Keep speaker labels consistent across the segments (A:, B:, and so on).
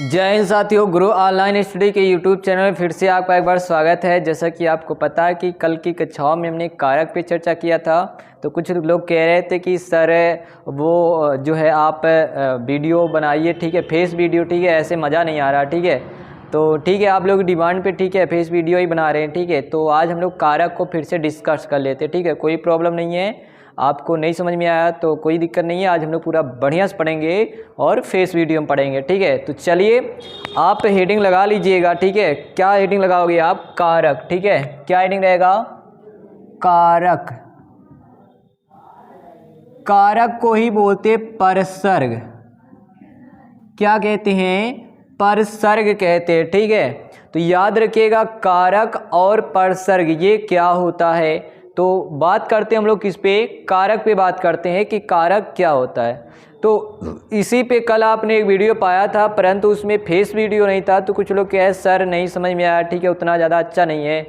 A: जय हिंद साथियों, गुरु online study के यूट्यूब चैनल में फिर से आपका एक बार स्वागत है। जैसा कि आपको पता है कि कल की कक्षाओं में हमने कारक पे चर्चा किया था, तो कुछ लोग कह रहे थे कि सर वो जो है आप वीडियो बनाइए, ठीक है, फेस वीडियो, ठीक है, ऐसे मज़ा नहीं आ रहा, ठीक है। तो ठीक है, आप लोग डिमांड पे ठीक है फेस वीडियो ही बना रहे हैं, ठीक है। तो आज हम लोग कारक को फिर से डिस्कस कर लेते हैं, ठीक है, कोई प्रॉब्लम नहीं है। आपको नहीं समझ में आया तो कोई दिक्कत नहीं है, आज हम लोग पूरा बढ़िया से पढ़ेंगे और फेस वीडियो में पढ़ेंगे, ठीक है। तो चलिए आप हेडिंग लगा लीजिएगा, ठीक है। क्या हेडिंग लगाओगे आप? कारक, ठीक है। क्या हेडिंग रहेगा? कारक। कारक को ही बोलते परसर्ग। क्या कहते हैं? परसर्ग कहते हैं, ठीक है। तो याद रखिएगा कारक और परसर्ग ये क्या होता है। तो बात करते हैं हम लोग किस पे? कारक पे बात करते हैं कि कारक क्या होता है। तो इसी पे कल आपने एक वीडियो पाया था, परंतु उसमें फेस वीडियो नहीं था। तो कुछ लोग कहे सर नहीं समझ में आया, ठीक है, उतना ज़्यादा अच्छा नहीं है।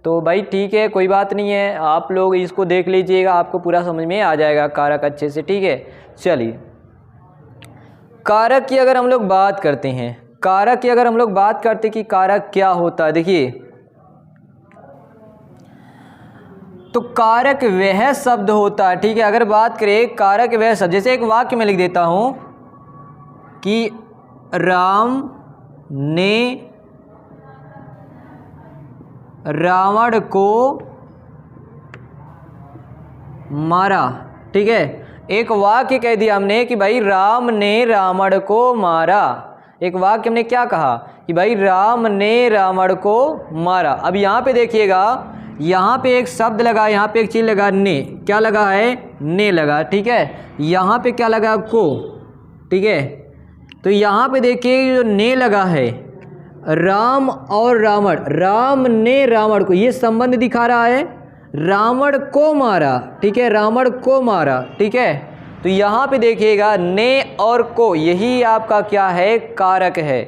A: तो भाई ठीक है, कोई बात नहीं है, आप लोग इसको देख लीजिएगा, आपको पूरा समझ में आ जाएगा कारक अच्छे से, ठीक है। चलिए कारक की अगर हम लोग बात करते हैं, कारक की अगर हम लोग बात करते हैं कि कारक क्या होता है, देखिए तो कारक वह शब्द होता है, ठीक है। अगर बात करें कारक वह शब्द, जैसे एक वाक्य में लिख देता हूं कि राम ने रावण को मारा, ठीक है। एक वाक्य कह दिया हमने कि भाई राम ने रावण को मारा। एक वाक्य हमने क्या कहा कि भाई राम ने रावण को मारा। अब यहाँ पे देखिएगा, यहाँ पे एक शब्द लगा, यहाँ पे एक चीज़ लगा, ने। क्या लगा है? ने लगा, ठीक है। यहाँ पे क्या लगा? को, ठीक है। तो यहाँ पे देखिए जो ने लगा है, राम और रावण, राम ने रावण को, ये संबंध दिखा रहा है, रावण को मारा, ठीक है, रावण को मारा, ठीक है। तो यहाँ पे देखिएगा ने और को, यही आपका क्या है? कारक है।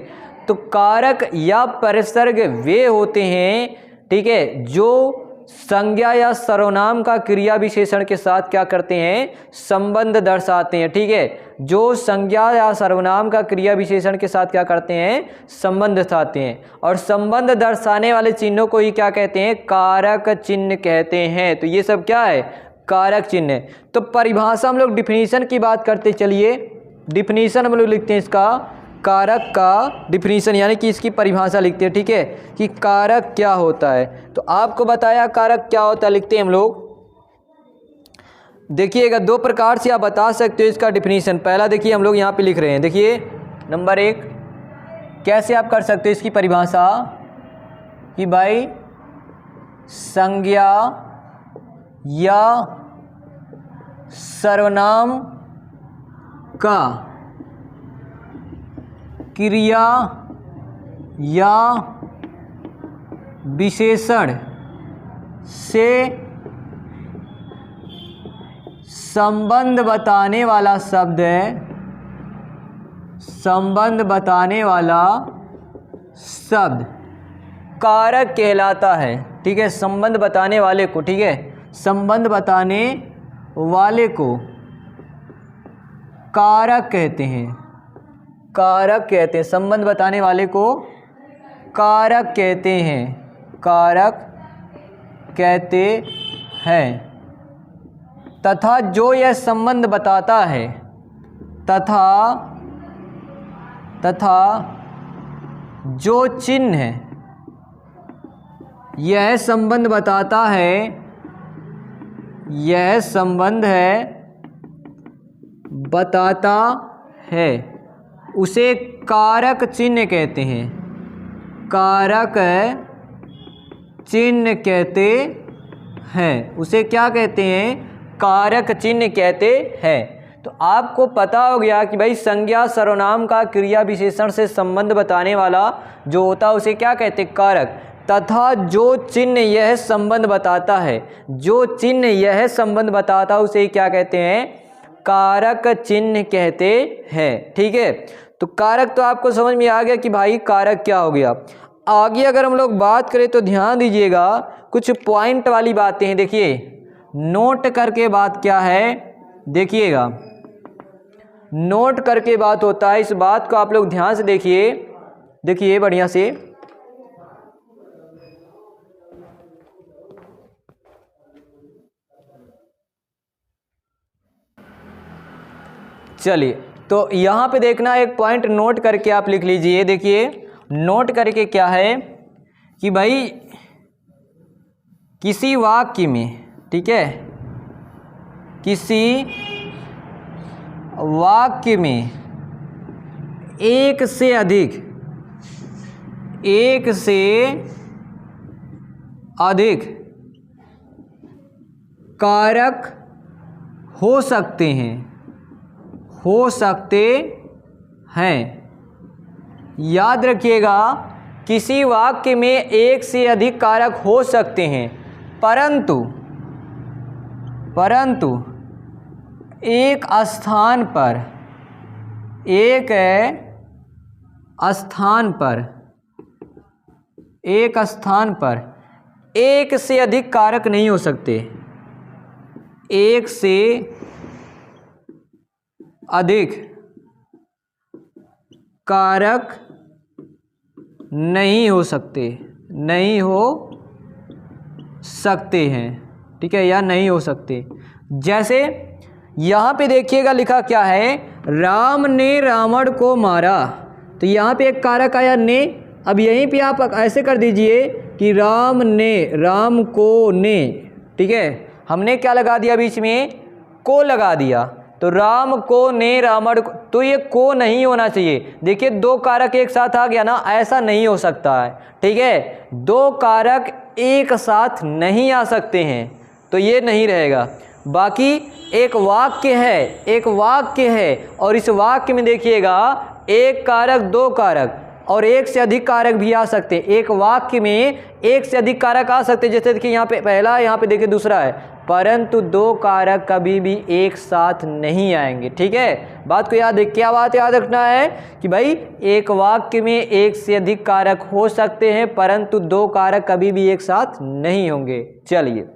A: तो कारक या परसर्ग वे होते हैं, ठीक है, जो संज्ञा या सर्वनाम का क्रिया विशेषण के साथ क्या करते हैं? संबंध दर्शाते हैं, ठीक है। जो संज्ञा या सर्वनाम का क्रिया विशेषण के साथ क्या करते हैं? संबंध दर्शाते हैं। और संबंध दर्शाने वाले चिन्हों को ही क्या कहते हैं? कारक चिन्ह कहते हैं। तो ये सब क्या है? कारक चिन्ह। तो परिभाषा हम लोग डिफिनीशन की बात करते, चलिए डिफिनीशन हम लोग लिखते हैं इसका, कारक का डिफिनीशन यानी कि इसकी परिभाषा लिखते हैं, ठीक है, कि कारक क्या होता है। तो आपको बताया कारक क्या होता है, लिखते हैं हम लोग। देखिएगा दो प्रकार से आप बता सकते हो इसका डिफिनीशन। पहला देखिए हम लोग यहाँ पे लिख रहे हैं, देखिए नंबर 1, कैसे आप कर सकते हो इसकी परिभाषा कि भाई संज्ञा या सर्वनाम का क्रिया या विशेषण से संबंध बताने वाला शब्द है, संबंध बताने वाला शब्द कारक कहलाता है, ठीक है। संबंध बताने वाले को, ठीक है, संबंध बताने वाले को कारक कहते हैं, कारक कहते हैं। संबंध बताने वाले को कारक कहते हैं, कारक कहते हैं। तथा जो यह संबंध बताता है, तथा जो चिन्ह है यह संबंध बताता है, यह संबंध है बताता है, उसे कारक चिन्ह कहते हैं, कारक चिन्ह कहते हैं। उसे क्या कहते हैं? कारक चिन्ह कहते हैं। तो आपको पता हो गया कि भाई संज्ञा सर्वनाम का क्रिया विशेषण से संबंध बताने वाला जो होता है उसे क्या कहते हैं? कारक। तथा जो चिन्ह यह संबंध बताता है, जो चिन्ह यह संबंध बताता है उसे क्या कहते हैं? कारक चिन्ह कहते हैं, ठीक है। तो कारक तो आपको समझ में आ गया कि भाई कारक क्या हो गया। आगे अगर हम लोग बात करें तो ध्यान दीजिएगा, कुछ पॉइंट वाली बातें हैं, देखिए नोट करके बात क्या है देखिएगा। नोट करके बात होता है। इस बात को आप लोग ध्यान से देखिए बढ़िया से। चलिए, तो यहाँ पे देखना, एक पॉइंट नोट करके आप लिख लीजिए। देखिए नोट करके क्या है कि भाई किसी वाक्य में, ठीक है, किसी वाक्य में एक से अधिक कारक हो सकते हैं। याद रखिएगा, किसी वाक्य में एक से अधिक कारक हो सकते हैं, परंतु एक स्थान पर एक से अधिक कारक नहीं हो सकते। एक से अधिक कारक नहीं हो सकते हैं, ठीक है, या नहीं हो सकते। जैसे यहाँ पे देखिएगा लिखा क्या है, राम ने रावण को मारा, तो यहाँ पे एक कारक आया ने। अब यहीं पे आप ऐसे कर दीजिए कि राम को ने, ठीक है, हमने क्या लगा दिया बीच में, को लगा दिया, तो राम को ने रावण को, तो ये को नहीं होना चाहिए। देखिए दो कारक एक साथ आ गया ना, ऐसा नहीं हो सकता है, ठीक है, दो कारक एक साथ नहीं आ सकते हैं, तो ये नहीं रहेगा। बाकी एक वाक्य है और इस वाक्य में देखिएगा एक कारक, दो कारक और एक से अधिक कारक भी आ सकते हैं। एक वाक्य में एक से अधिक कारक आ सकते हैं, जैसे देखिए यहाँ पे पहला, यहाँ पे देखिए दूसरा है, परंतु दो कारक कभी भी एक साथ नहीं आएंगे, ठीक है। बात को क्या बात याद रखना है कि भाई एक वाक्य में एक से अधिक कारक हो सकते हैं, परंतु दो कारक कभी भी एक साथ नहीं होंगे। चलिए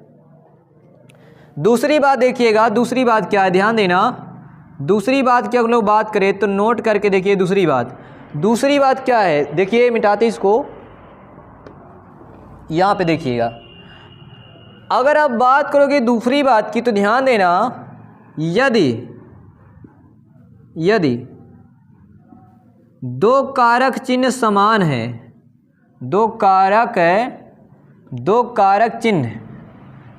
A: दूसरी बात देखिएगा, दूसरी बात क्या है, ध्यान देना। दूसरी बात की अगर लोग बात करें तो नोट करके देखिए। दूसरी बात क्या है, देखिए मिटाते इसको, यहाँ पे देखिएगा। अगर आप बात करोगे दूसरी बात की तो ध्यान देना, यदि दो कारक चिन्ह समान है, दो कारक चिन्ह,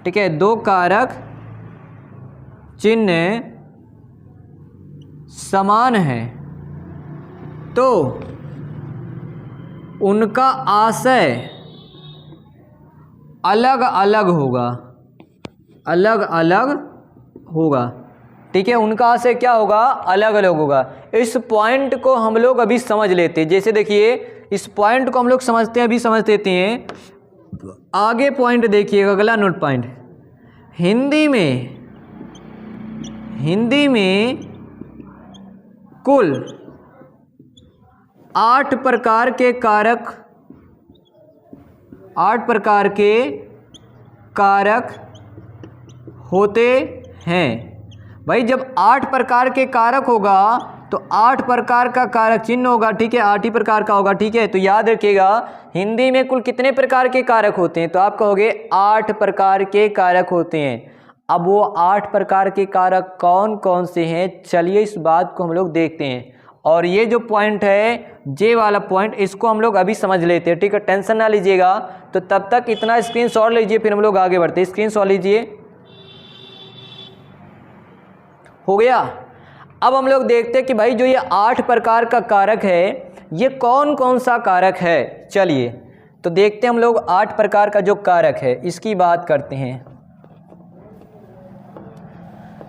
A: ठीक है, दो कारक चिन्ह समान है तो उनका आशय अलग अलग होगा, ठीक है, उनका आशय क्या होगा, अलग अलग होगा। इस पॉइंट को हम लोग अभी समझ लेते हैं। जैसे देखिए इस पॉइंट को हम लोग समझते हैं, अभी समझ लेते हैं। आगे पॉइंट देखिएगा, अगला नोट पॉइंट, हिंदी में कुल 8 प्रकार के कारक होते हैं। भाई जब 8 प्रकार के कारक होगा तो 8 प्रकार का कारक चिन्ह होगा, ठीक है, 8 ही प्रकार का होगा, ठीक है। तो याद रखिएगा हिंदी में कुल कितने प्रकार के कारक होते हैं, तो आप कहोगे 8 प्रकार के कारक होते हैं। अब वो 8 प्रकार के कारक कौन कौन से हैं, चलिए इस बात को हम लोग देखते हैं। और ये जो पॉइंट है, जे वाला पॉइंट, इसको हम लोग अभी समझ लेते हैं, ठीक है, टेंशन ना लीजिएगा। तो तब तक इतना स्क्रीनशॉट लीजिए, फिर हम लोग आगे बढ़ते हैं। स्क्रीनशॉट लीजिए, हो गया। अब हम लोग देखते हैं कि भाई जो ये 8 प्रकार का कारक है, ये कौन कौन सा कारक है। चलिए तो देखते हैं हम लोग 8 प्रकार का जो कारक है इसकी बात करते हैं।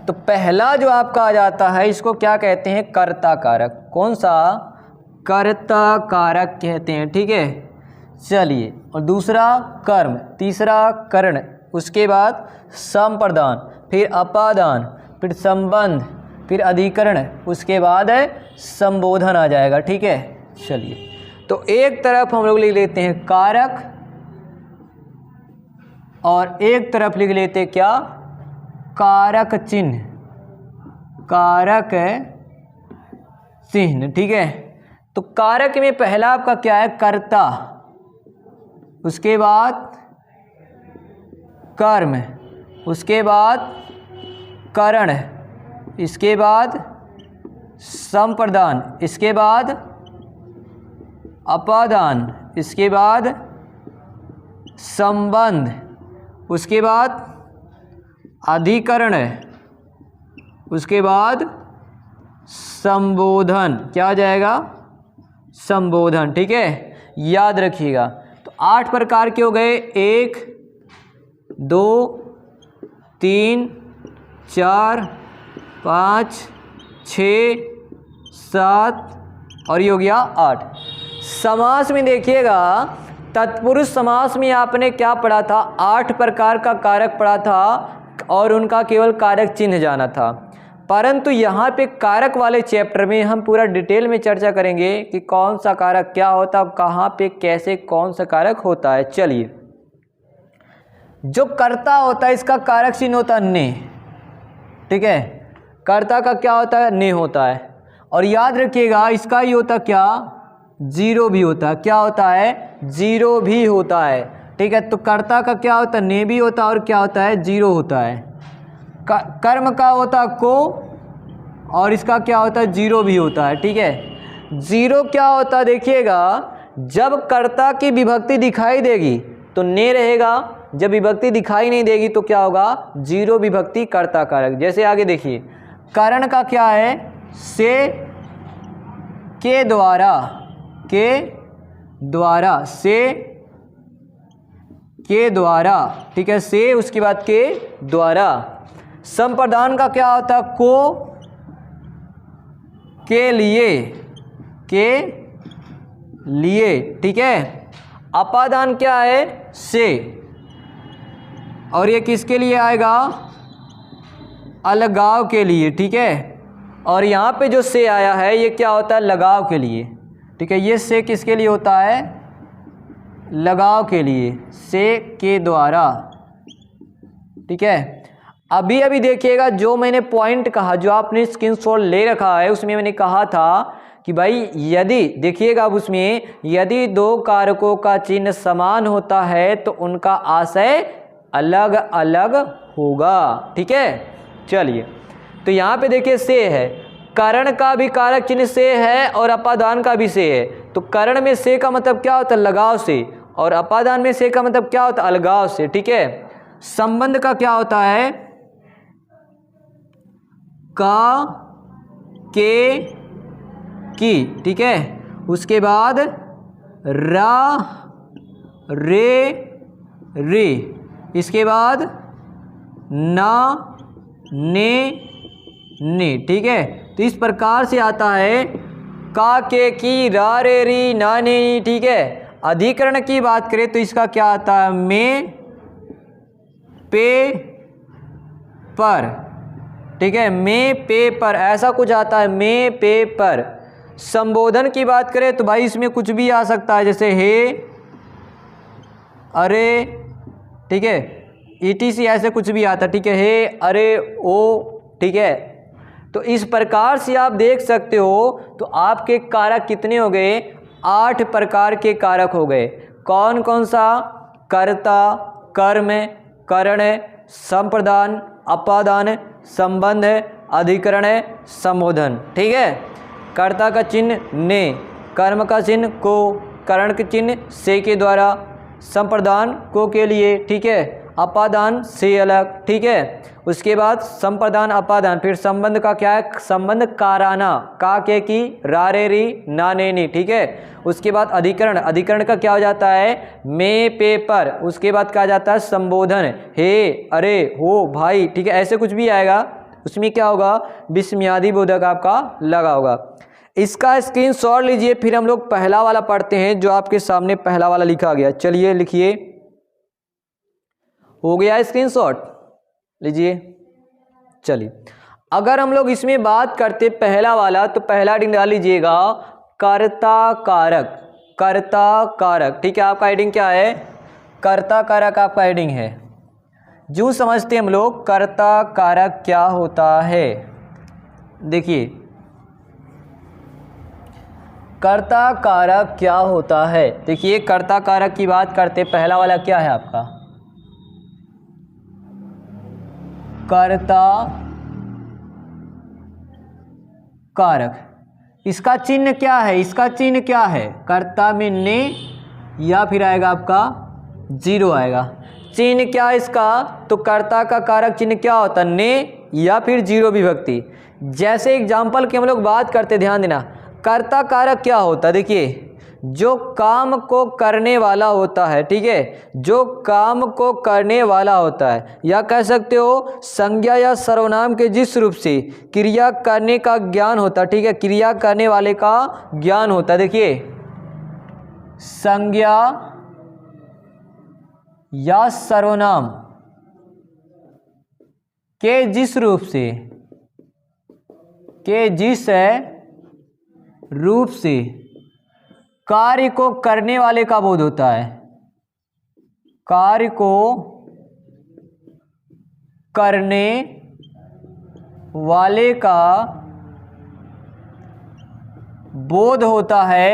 A: तो पहला जो आपका आ जाता है, इसको क्या कहते हैं, कर्ता कारक। कौन सा, कर्ता कारक कहते हैं, ठीक है। चलिए, और दूसरा कर्म, तीसरा कर्ण, उसके बाद संप्रदान, फिर अपादान, फिर संबंध, फिर अधिकरण, उसके बाद है संबोधन आ जाएगा, ठीक है। चलिए तो एक तरफ हम लोग लिख लेते हैं कारक और एक तरफ लिख लेते हैं क्या, कारक चिन्ह, कारक चिन्ह, ठीक है। तो कारक में पहला आपका क्या है, कर्ता, उसके बाद कर्म, उसके बाद करण, इसके बाद संप्रदान, इसके बाद अपादान, इसके बाद संबंध, उसके बाद अधिकरण, उसके बाद संबोधन। क्या आ जाएगा, संबोधन, ठीक है, याद रखिएगा। तो 8 प्रकार के हो गए, 1 2 3 4 5 6 7 और ये हो गया 8। समास में देखिएगा, तत्पुरुष समास में आपने क्या पढ़ा था, 8 प्रकार का कारक पढ़ा था और उनका केवल कारक चिन्ह जाना था। परंतु यहाँ पे कारक वाले चैप्टर में हम पूरा डिटेल में चर्चा करेंगे कि कौन सा कारक क्या होता है, कहाँ पे कैसे कौन सा कारक होता है। चलिए, जो कर्ता होता है इसका कारक चिन्ह होता है ने, ठीक है, कर्ता का क्या होता है, ने होता है। और याद रखिएगा इसका ही होता क्या, जीरो भी होता है। क्या होता है, जीरो भी होता है, ठीक है। तो कर्ता का क्या होता है, ने भी होता है और क्या होता है, जीरो होता है। कर्म का होता है को और इसका क्या होता है, जीरो भी होता है, ठीक है। जीरो क्या होता है, देखिएगा जब कर्ता की विभक्ति दिखाई देगी तो ने रहेगा, जब विभक्ति दिखाई नहीं देगी तो क्या होगा, जीरो विभक्ति कर्ता कारक। जैसे आगे देखिए, करण का क्या है, से के द्वारा, के द्वारा, से के द्वारा, ठीक है, से उसके बाद के द्वारा। संप्रदान का क्या होता है, को के लिए, के लिए, ठीक है। अपादान क्या है, से, और ये किसके लिए आएगा, अलगाव के लिए, ठीक है। और यहाँ पे जो से आया है ये क्या होता है, लगाव के लिए, ठीक है। ये से किसके लिए होता है, लगाव के लिए, से के द्वारा, ठीक है। अभी अभी देखिएगा जो मैंने पॉइंट कहा, जो आपने स्क्रीनशॉट ले रखा है, उसमें मैंने कहा था कि भाई यदि, देखिएगा अब उसमें, यदि 2 कारकों का चिन्ह समान होता है तो उनका आशय अलग अलग होगा, ठीक है। चलिए, तो यहाँ पे देखिए से है, करण का भी कारक चिन्ह से है और अपादान का भी से है। तो करण में से का मतलब क्या होता है, लगाव से, और अपादान में से का मतलब क्या होता है, अलगाव से, ठीक है। संबंध का क्या होता है, का, के, की, ठीक है। उसके बाद रा, रे, रे, इसके बाद ना, ने, ठीक है। तो इस प्रकार से आता है का, के, की, रा, रे, री, ना, ने, ठीक है। अधिकरण की बात करें तो इसका क्या आता है, में, पे, पर, ठीक है, में, पे, पर, ऐसा कुछ आता है, में, पे, पर। संबोधन की बात करें तो भाई इसमें कुछ भी आ सकता है, जैसे हे, अरे, ठीक है, ETC ऐसे कुछ भी आता है, ठीक है, हे, अरे, ओ, ठीक है। तो इस प्रकार से आप देख सकते हो। तो आपके कारक कितने हो गए, 8 प्रकार के कारक हो गए। कौन कौन सा, कर्ता, कर्म, करण, संप्रदान, अपादान, संबंध, अधिकरण, संबोधन, ठीक है। कर्ता का चिन्ह ने, कर्म का चिन्ह को, करण के चिन्ह से के द्वारा, संप्रदान को के लिए, ठीक है, अपादान से अलग, ठीक है। उसके बाद संप्रदान, अपादान, फिर संबंध का क्या है, संबंध काराना, का, के, की, रा, रे, री, ना, ने, नी, ठीक है। उसके बाद अधिकरण, अधिकरण का क्या हो जाता है, में, पे, पर। उसके बाद क्या जाता है, संबोधन, हे, अरे, हो, भाई, ठीक है, ऐसे कुछ भी आएगा। उसमें क्या होगा, विस्मयादि बोधक आपका लगा होगा। इसका स्क्रीनशॉट लीजिए, फिर हम लोग पहला वाला पढ़ते हैं जो आपके सामने पहला वाला लिखा गया। चलिए लिखिए, हो गया स्क्रीनशॉट, लीजिए। चलिए, अगर हम लोग इसमें बात करते पहला वाला, तो पहला हेडिंग डाल लीजिएगा कर्ता कारक, कर्ता कारक, ठीक है। आपका हेडिंग क्या है, कर्ता कारक आपका हेडिंग है। जो समझते हम लोग कर्ता कारक क्या होता है। देखिए, कर्ता कारक क्या होता है? देखिए कर्ता कारक की बात करते, पहला वाला क्या है आपका? कर्ता कारक। इसका चिन्ह क्या है? इसका चिन्ह क्या है? कर्ता में ने या फिर आएगा आपका जीरो आएगा। चिन्ह क्या है इसका? तो कर्ता का कारक चिन्ह क्या होता है? ने या फिर जीरो विभक्ति। जैसे एग्जाम्पल की हम लोग बात करते, ध्यान देना, कर्ता कारक क्या होता है? देखिए जो काम को करने वाला होता है, ठीक है, जो काम को करने वाला होता है, या कह सकते हो संज्ञा या सर्वनाम के जिस रूप से क्रिया करने का ज्ञान होता है, ठीक है, क्रिया करने वाले का ज्ञान होता है। देखिए संज्ञा या सर्वनाम के जिस रूप से कार्य को करने वाले का बोध होता है, कार्य को करने वाले का बोध होता है,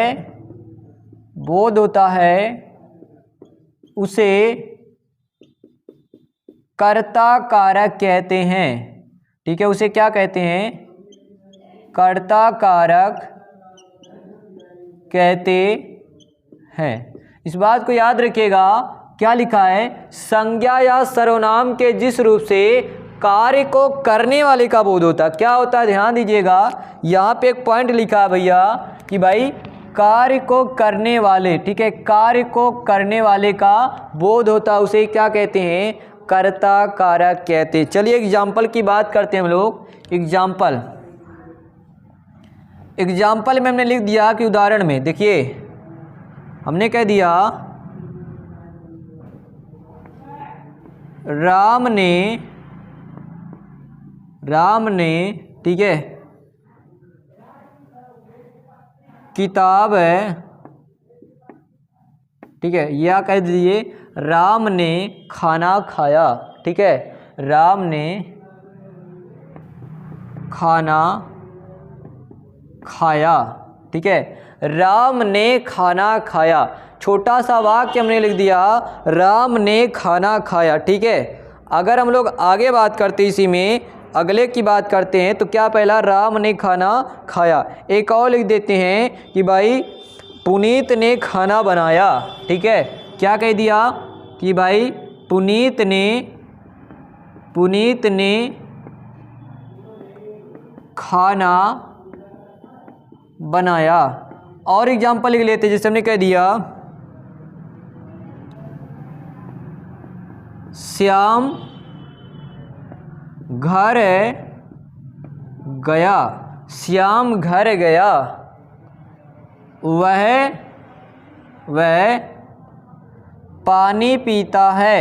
A: उसे कर्ता कारक कहते हैं। ठीक है, उसे क्या कहते हैं? कर्ता कारक कहते हैं। इस बात को याद रखिएगा, क्या लिखा है? संज्ञा या सर्वनाम के जिस रूप से कार्य को करने वाले का बोध होता है। क्या होता है? ध्यान दीजिएगा, यहाँ पे एक पॉइंट लिखा है भैया कि भाई कार्य को करने वाले, ठीक है, कार्य को करने वाले का बोध होता है, उसे क्या कहते हैं? कर्ता कारक कहते हैं। चलिए एग्जाम्पल की बात करते हैं हम लोग। एग्जाम्पल में हमने लिख दिया कि उदाहरण में देखिए हमने कह दिया राम ने, ठीक है, किताब है, ठीक है, या कह दीजिए राम ने खाना खाया, ठीक है, राम ने खाना खाया, ठीक है, राम ने खाना खाया। छोटा सा वाक्य हमने लिख दिया, राम ने खाना खाया, ठीक है। अगर हम लोग आगे बात करते, इसी में अगले की बात करते हैं, तो क्या पहला राम ने खाना खाया। एक और लिख देते हैं कि भाई पुनीत ने खाना बनाया, ठीक है, क्या कह दिया कि भाई पुनीत ने खाना बनाया। और एग्जाम्पल लिख लेते, जैसे हमने कह दिया श्याम घर गया, श्याम घर गया, वह पानी पीता है,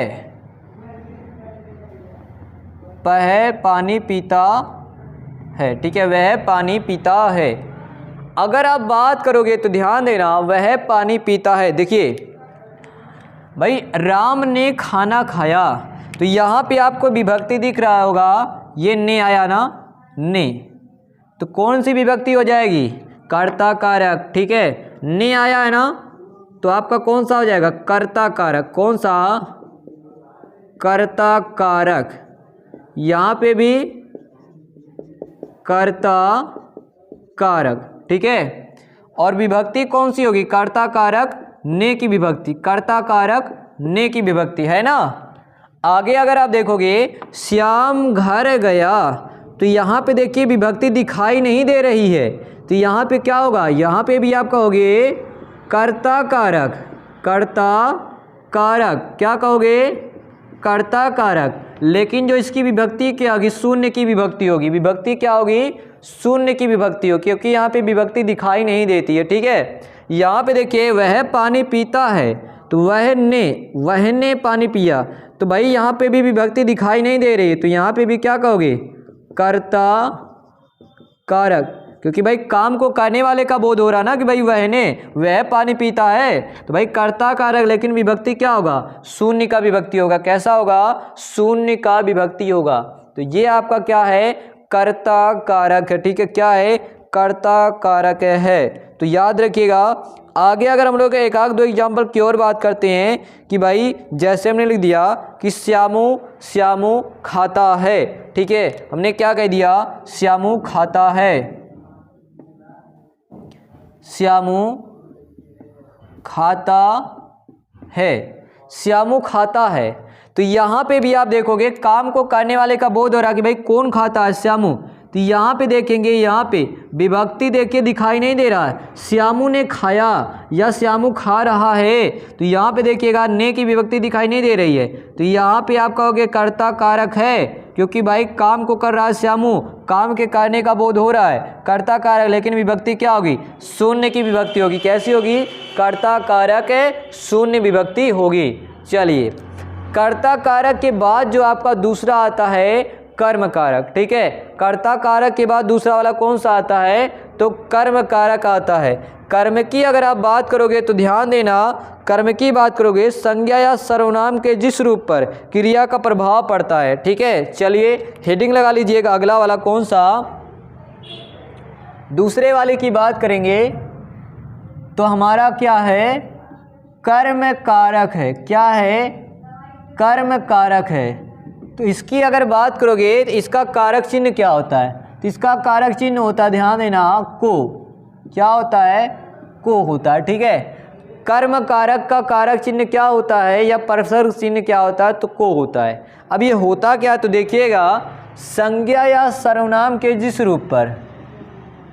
A: वह पानी पीता है, ठीक है, वह पानी पीता है। अगर आप बात करोगे तो ध्यान देना, वह पानी पीता है। देखिए भाई राम ने खाना खाया, तो यहाँ पे आपको विभक्ति दिख रहा होगा, ये ने आया ना, ने, तो कौन सी विभक्ति हो जाएगी? कर्ता कारक, ठीक है, ने आया है ना, तो आपका कौन सा हो जाएगा? कर्ता कारक। कौन सा? कर्ता कारक। यहाँ पे भी कर्ता कारक, ठीक है, और विभक्ति कौन सी होगी? कर्ता कारक ने की विभक्ति, कर्ता कारक ने की विभक्ति, है ना। आगे अगर आप देखोगे श्याम घर गया, तो यहाँ पे देखिए विभक्ति दिखाई नहीं दे रही है, तो यहाँ पे क्या होगा? यहाँ पे भी आप कहोगे कर्ता कारक, कर्ता कारक, क्या कहोगे? कर्ता कारक। लेकिन जो इसकी विभक्ति क्या होगी? शून्य की विभक्ति होगी। विभक्ति क्या होगी? शून्य की विभक्ति होगी, क्योंकि यहाँ पे विभक्ति दिखाई नहीं देती है, ठीक है। यहाँ पे देखिए वह पानी पीता है, तो वह ने पानी पिया, तो भाई यहाँ पे भी विभक्ति दिखाई नहीं दे रही है, तो यहाँ पे भी क्या कहोगे? कर्ता कारक, क्योंकि भाई काम को करने वाले का बोध हो रहा ना कि भाई वह पानी पीता है, तो भाई कर्ता कारक, लेकिन विभक्ति क्या होगा? शून्य का विभक्ति होगा। कैसा होगा? शून्य का विभक्ति होगा। तो ये आपका क्या है? कर्ता कारक है, ठीक है, क्या है? कर्ता कारक है। तो याद रखिएगा। आगे अगर हम लोग एक आध दो एग्जाम्पल की और बात करते हैं कि भाई जैसे हमने लिख दिया कि श्यामू खाता है, ठीक है, हमने क्या कह दिया, श्यामू खाता है, श्यामू खाता है, श्यामू खाता है। तो यहाँ पे भी आप देखोगे काम को करने वाले का बोध हो रहा कि भाई कौन खाता है, श्यामू। तो यहाँ पे देखेंगे, यहाँ पे विभक्ति देखिए दिखाई नहीं दे रहा है, श्यामू ने खाया या श्यामू खा रहा है। तो यहाँ पे देखिएगा ने की विभक्ति दिखाई नहीं दे रही है। तो यहाँ पे आप कहोगे कर्ता कारक है, क्योंकि भाई काम को कर रहा है श्यामू, काम के करने का बोध हो रहा है, कर्ता कारक, लेकिन विभक्ति क्या होगी, शून्य की विभक्ति होगी। कैसी होगी, कर्ता कारक है, शून्य विभक्ति होगी। चलिए, कर्ता कारक के बाद जो आपका दूसरा आता है कर्म कारक, ठीक है, कर्ता कारक के बाद दूसरा वाला कौन सा आता है, तो कर्म कारक आता है। कर्म की अगर आप बात करोगे तो ध्यान देना, कर्म की बात करोगे संज्ञा या सर्वनाम के जिस रूप पर क्रिया का प्रभाव पड़ता है, ठीक है। चलिए हेडिंग लगा लीजिएगा, अगला वाला कौन सा, दूसरे वाले की बात करेंगे तो हमारा क्या है, कर्म कारक है। क्या है, कर्म कारक है। तो इसकी अगर बात करोगे तो इसका कारक चिन्ह क्या होता है, तो इसका कारक चिन्ह होता है, ध्यान देना, को। क्या होता है, को होता है, ठीक है। कर्म कारक का कारक चिन्ह क्या होता है या परसर्ग चिन्ह क्या होता है, तो को होता है। अब ये होता क्या, तो देखिएगा संज्ञा या सर्वनाम के जिस रूप पर,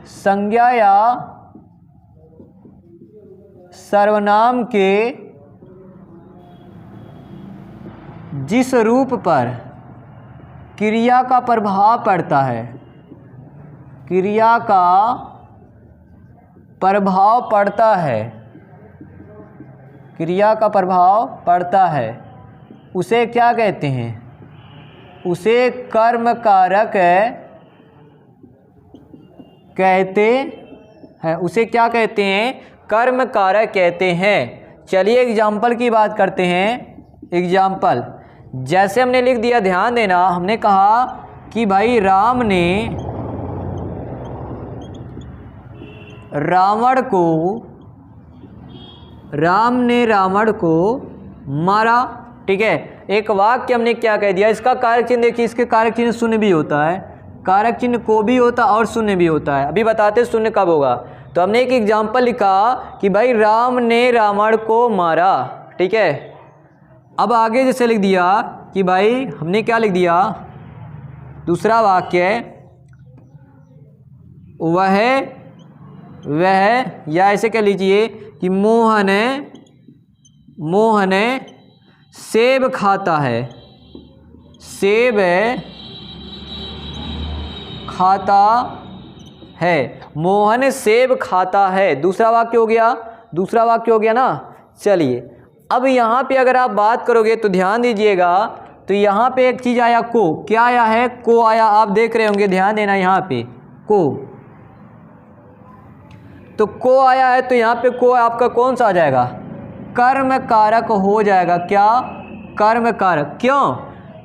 A: संज्ञा या सर्वनाम के जिस रूप पर क्रिया का प्रभाव पड़ता है, क्रिया का प्रभाव पड़ता है, क्रिया का प्रभाव पड़ता है, उसे क्या कहते हैं, उसे कर्म कारक कहते हैं। उसे क्या कहते हैं, कर्म कारक कहते हैं। चलिए एग्जाम्पल की बात करते हैं। एग्जाम्पल जैसे हमने लिख दिया, ध्यान देना, हमने कहा कि भाई राम ने रावण को मारा, ठीक है। एक वाक्य हमने क्या कह दिया, इसका कारक चिन्ह देखिए, इसके कारक चिन्ह शून्य भी होता है, कारक चिन्ह को भी होता है और शून्य भी होता है। अभी बताते शून्य कब होगा। तो हमने एक एग्जाम्पल लिखा कि भाई राम ने रावण को मारा, ठीक है। अब आगे जैसे लिख दिया कि भाई हमने क्या लिख दिया, दूसरा वाक्य वह या ऐसे कह लीजिए कि मोहन सेब खाता है, सेब खाता है, मोहन सेब खाता है। दूसरा वाक्य हो गया ना। चलिए अब यहाँ पे अगर आप बात करोगे तो ध्यान दीजिएगा, तो यहाँ पे एक चीज़ आया को, क्या आया है, को आया, आप देख रहे होंगे, ध्यान देना, यहाँ पे को, तो को आया है, तो यहाँ पे को आपका कौन सा आ जाएगा, कर्म कारक हो जाएगा। क्या, कर्म कारक। क्यों,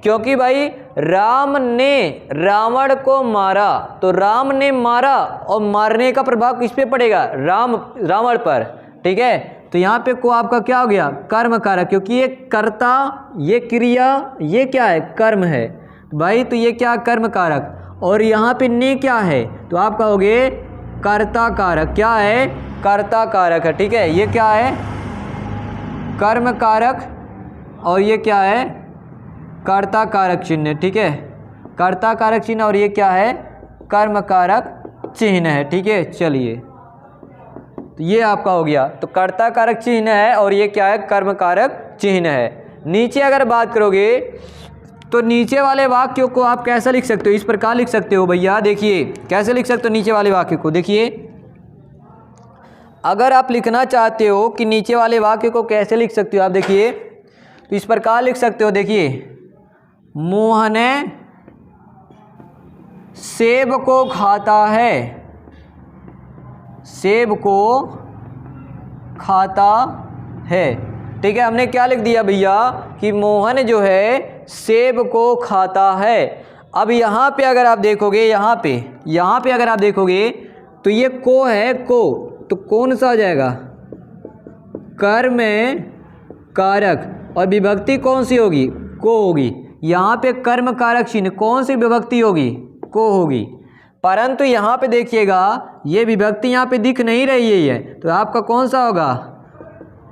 A: क्योंकि भाई राम ने रावण को मारा, तो राम ने मारा और मारने का प्रभाव किस पे पड़ेगा, रावण पर, ठीक है। तो यहाँ पे को आपका क्या हो गया, कर्म कारक, क्योंकि ये कर्ता, ये क्रिया, ये क्या है, कर्म है भाई, तो ये क्या, कर्म कारक। और यहाँ पे ने क्या है, तो आप कहोगे कर्ता कारक। क्या है, कर्ता कारक है, ठीक है। ये क्या है, कर्म कारक, और ये क्या है, कर्ता कारक चिन्ह, ठीक है, कर्ता कारक चिन्ह, और ये क्या है, कर्म कारक चिन्ह है, ठीक है। चलिए तो ये आपका हो गया, तो कर्ता कारक चिन्ह है और ये क्या है, कर्म कारक चिन्ह है। नीचे अगर बात करोगे तो नीचे वाले वाक्यों को आप कैसे लिख सकते हो, इस प्रकार लिख सकते हो भैया, देखिए कैसे लिख सकते हो नीचे वाले वाक्य को। देखिए अगर आप लिखना चाहते हो कि नीचे वाले वाक्य को कैसे लिख सकते हो, आप देखिए तो इस प्रकार लिख सकते हो। देखिए मोहन सेब को खाता है, सेब को खाता है, ठीक है। हमने क्या लिख दिया भैया कि मोहन जो है सेब को खाता है। अब यहाँ पे अगर आप देखोगे, यहाँ पे अगर आप देखोगे तो ये को है, को, तो कौन सा आ जाएगा? कर्म कारक। और विभक्ति कौन सी होगी? को होगी। यहाँ पे कर्म कारक चिन्ह कौन सी विभक्ति होगी? को होगी। परंतु यहाँ पे देखिएगा ये विभक्ति यहाँ पे दिख नहीं रही है, तो आपका कौन सा होगा?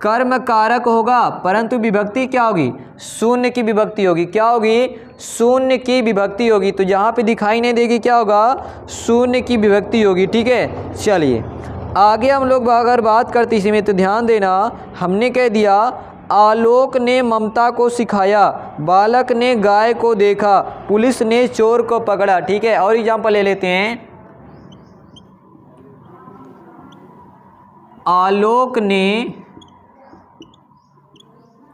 A: कर्म कारक होगा। परंतु विभक्ति क्या होगी? शून्य की विभक्ति होगी। क्या होगी? शून्य की विभक्ति होगी। तो जहाँ पे दिखाई नहीं देगी क्या होगा? शून्य की विभक्ति होगी। ठीक है, चलिए आगे हम लोग अगर बात करते इसी में तो ध्यान देना, हमने कह दिया आलोक ने ममता को सिखाया, बालक ने गाय को देखा, पुलिस ने चोर को पकड़ा। ठीक है, और एग्जाम्पल ले लेते हैं। आलोक ने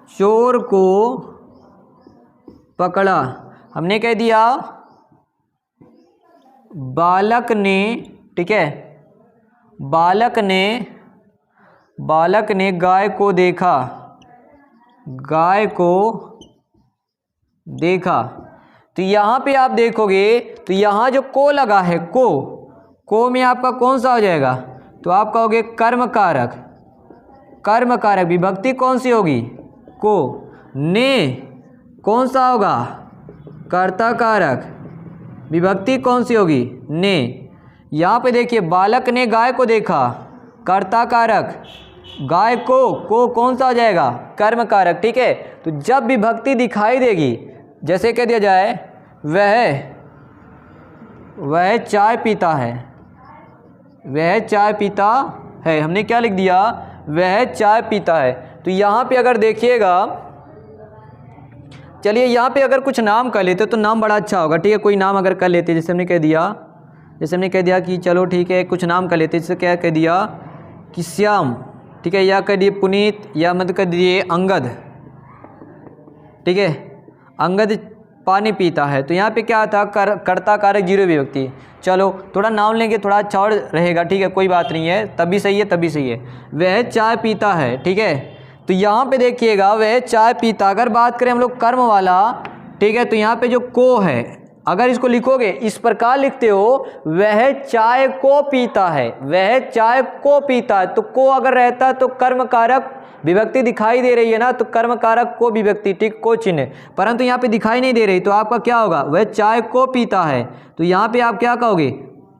A: चोर को पकड़ा, हमने कह दिया बालक ने, ठीक है, बालक ने गाय को देखा, गाय को देखा। तो यहाँ पे आप देखोगे तो यहाँ जो को लगा है, को में आपका कौन सा हो जाएगा? तो आप कहोगे कर्म कारक। कर्म कारक विभक्ति कौन सी होगी? को। ने कौन सा होगा? कर्ता कारक। विभक्ति कौन सी होगी? ने। यहाँ पे देखिए बालक ने गाय को देखा, कर्ता कारक। गाय को कौन सा हो जाएगा? कर्म कारक। ठीक है, तो जब विभक्ति दिखाई देगी, जैसे कह दिया जाए वह चाय पीता है, वह चाय पीता है, हमने क्या लिख दिया? वह चाय पीता है। तो यहाँ पे अगर देखिएगा, चलिए यहाँ पे अगर कुछ नाम कर लेते तो नाम बड़ा अच्छा होगा। ठीक है, कोई नाम अगर कर लेते, जैसे हमने कह दिया कि चलो ठीक है कुछ नाम कर लेते, जैसे क्या कह दिया कि श्याम, ठीक है, या कह दिए पुनीत, या मत कह दिए अंगद। ठीक है, अंगद पानी पीता है। तो यहाँ पे क्या था? कर्ता कारक जीरो विभक्ति। चलो थोड़ा नाम लेंगे, थोड़ा अच्छा और रहेगा। ठीक है, कोई बात नहीं है, तभी सही है, तभी सही है। वह चाय पीता है। ठीक है, तो यहाँ पे देखिएगा वह चाय पीता, अगर बात करें हम लोग कर्म वाला, ठीक है, तो यहाँ पे जो को है, अगर इसको लिखोगे इस प्रकार लिखते हो, वह चाय को पीता है, वह चाय को पीता है। तो को अगर रहता है तो कर्म कारक विभक्ति दिखाई दे रही है ना, तो कर्म कारक को विभक्ति, ठीक, को चिन्ह, परंतु यहाँ पे दिखाई नहीं दे रही, तो आपका क्या होगा? वह चाय को पीता है। तो यहाँ पे आप क्या कहोगे?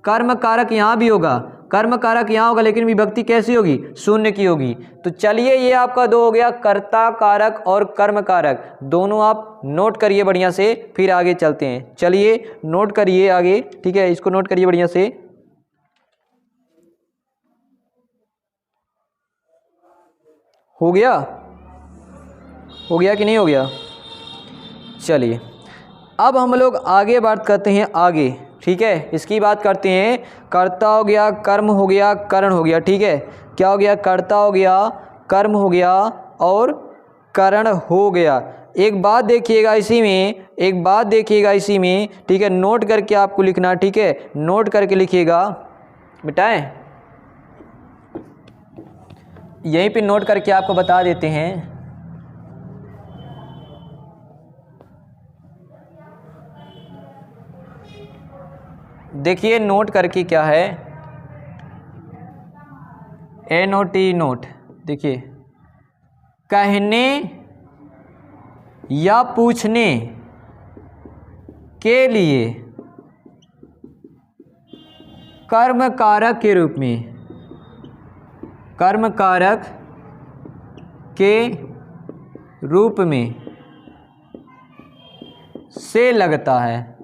A: कर्म कारक यहाँ भी होगा, कर्म कारक यहाँ होगा, लेकिन विभक्ति कैसी होगी? शून्य की होगी। तो चलिए ये आपका दो हो गया, कर्ता कारक और कर्म कारक, दोनों आप नोट करिए बढ़िया से, फिर आगे चलते हैं। चलिए नोट करिए आगे, ठीक है, इसको नोट करिए बढ़िया से। हो गया कि नहीं हो गया? चलिए अब हम लोग आगे बात करते हैं आगे। ठीक है, इसकी बात करते हैं। कर्ता हो गया, कर्म हो गया, करण हो गया। ठीक है, क्या हो गया? कर्ता हो गया, कर्म हो गया और करण हो गया। एक बात देखिएगा इसी में, ठीक है, नोट करके आपको लिखना। ठीक है, नोट करके लिखिएगा, मिटाएं, यहीं पे नोट करके आपको बता देते हैं। देखिए नोट करके क्या है, NOT नोट। देखिए, कहने या पूछने के लिए कर्म कारक के रूप में, कर्म कारक के रूप में से लगता है,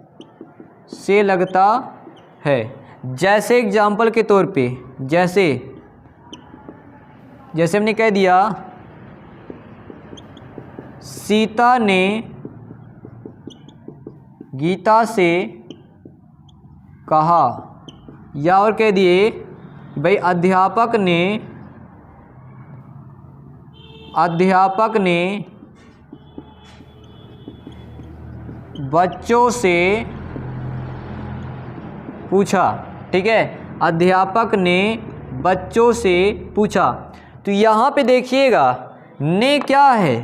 A: जैसे एग्जाम्पल के तौर पे, जैसे हमने कह दिया सीता ने गीता से कहा, या और कह दिए भाई अध्यापक ने बच्चों से पूछा। ठीक है, अध्यापक ने बच्चों से पूछा। तो यहाँ पे देखिएगा ने क्या है,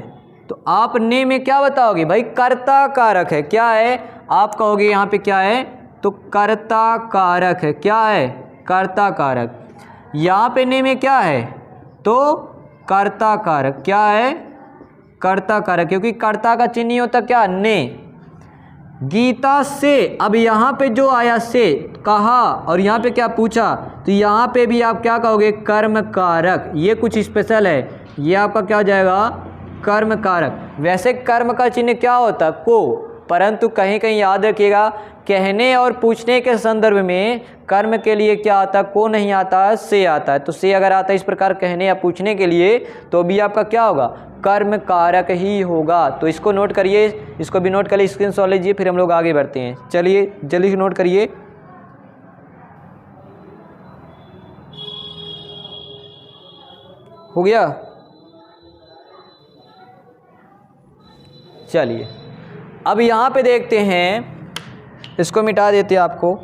A: तो आप ने में क्या बताओगे? भाई कर्ता कारक है। क्या है? आप कहोगे यहाँ पे क्या है? तो कर्ता कारक है। क्या है? कर्ता कारक। यहाँ पे ने में क्या है, तो कर्ता कारक। क्या है, कर्ता कारक, क्योंकि कर्ता का चिन्ह नहीं होता क्या, ने। गीता से, अब यहाँ पे जो आया से कहा और यहाँ पे क्या पूछा, तो यहाँ पे भी आप क्या कहोगे, कर्म कारक। ये कुछ स्पेशल है, ये आपका क्या हो जाएगा, कर्म कारक। वैसे कर्म का चिन्ह क्या होता है, को, परंतु कहीं कहीं याद रखिएगा कहने और पूछने के संदर्भ में कर्म के लिए क्या आता है, को नहीं आता है, से आता है। तो से अगर आता है इस प्रकार कहने या पूछने के लिए, तो भी आपका क्या होगा, कर्म कारक ही होगा। तो इसको नोट करिए, इसको भी नोट करिए, स्क्रीनशॉट लीजिए, फिर हम लोग आगे बढ़ते हैं। चलिए जल्दी से नोट करिए। हो गया, चलिए अब यहाँ पे देखते हैं, इसको मिटा देते हैं आपको।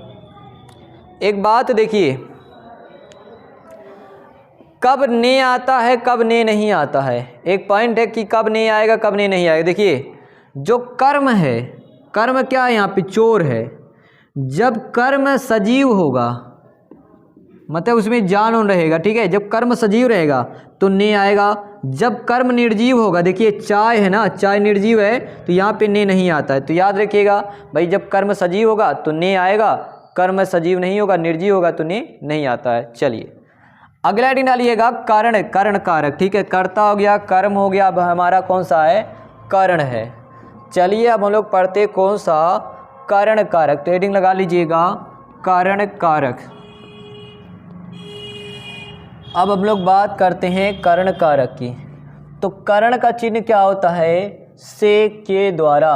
A: एक बात देखिए, कब ने आता है, कब ने नहीं आता है। एक पॉइंट है कि कब ने आएगा, कब ने नहीं आएगा। देखिए जो कर्म है, कर्म क्या है, यहाँ पे चोर है। जब कर्म सजीव होगा, मतलब उसमें जान ऑन रहेगा, ठीक है, जब कर्म सजीव रहेगा तो ने आएगा। जब कर्म निर्जीव होगा, देखिए चाय है ना, चाय निर्जीव है, तो यहाँ पे ने नहीं आता है। तो याद रखिएगा भाई, जब कर्म सजीव होगा तो ने आएगा, कर्म सजीव नहीं होगा, निर्जीव होगा तो ने नहीं आता है। चलिए अगला हेडिंग डालिएगा, कारण, कर्ण कारक। ठीक है, कर्ता हो गया, कर्म हो गया, अब हमारा कौन सा है, कर्ण है। चलिए अब हम लोग पढ़ते कौन सा, कर्ण कारक। तो हेडिंग लगा लीजिएगा, कर्ण कारक। अब हम लोग बात करते हैं कर्ण कारक की। तो कर्ण का चिन्ह क्या होता है, से के द्वारा,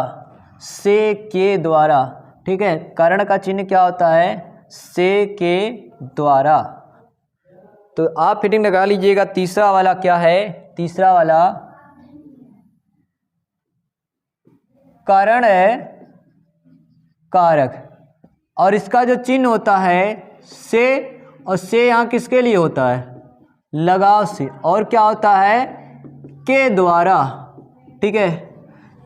A: से के द्वारा। ठीक है, कर्ण का चिन्ह क्या होता है, से के द्वारा। तो आप फिटिंग लगा लीजिएगा। तीसरा वाला क्या है, तीसरा वाला कर्ण कारक, और इसका जो चिन्ह होता है से, और से यहाँ किसके लिए होता है, लगाव से, और क्या होता है, के द्वारा। ठीक है,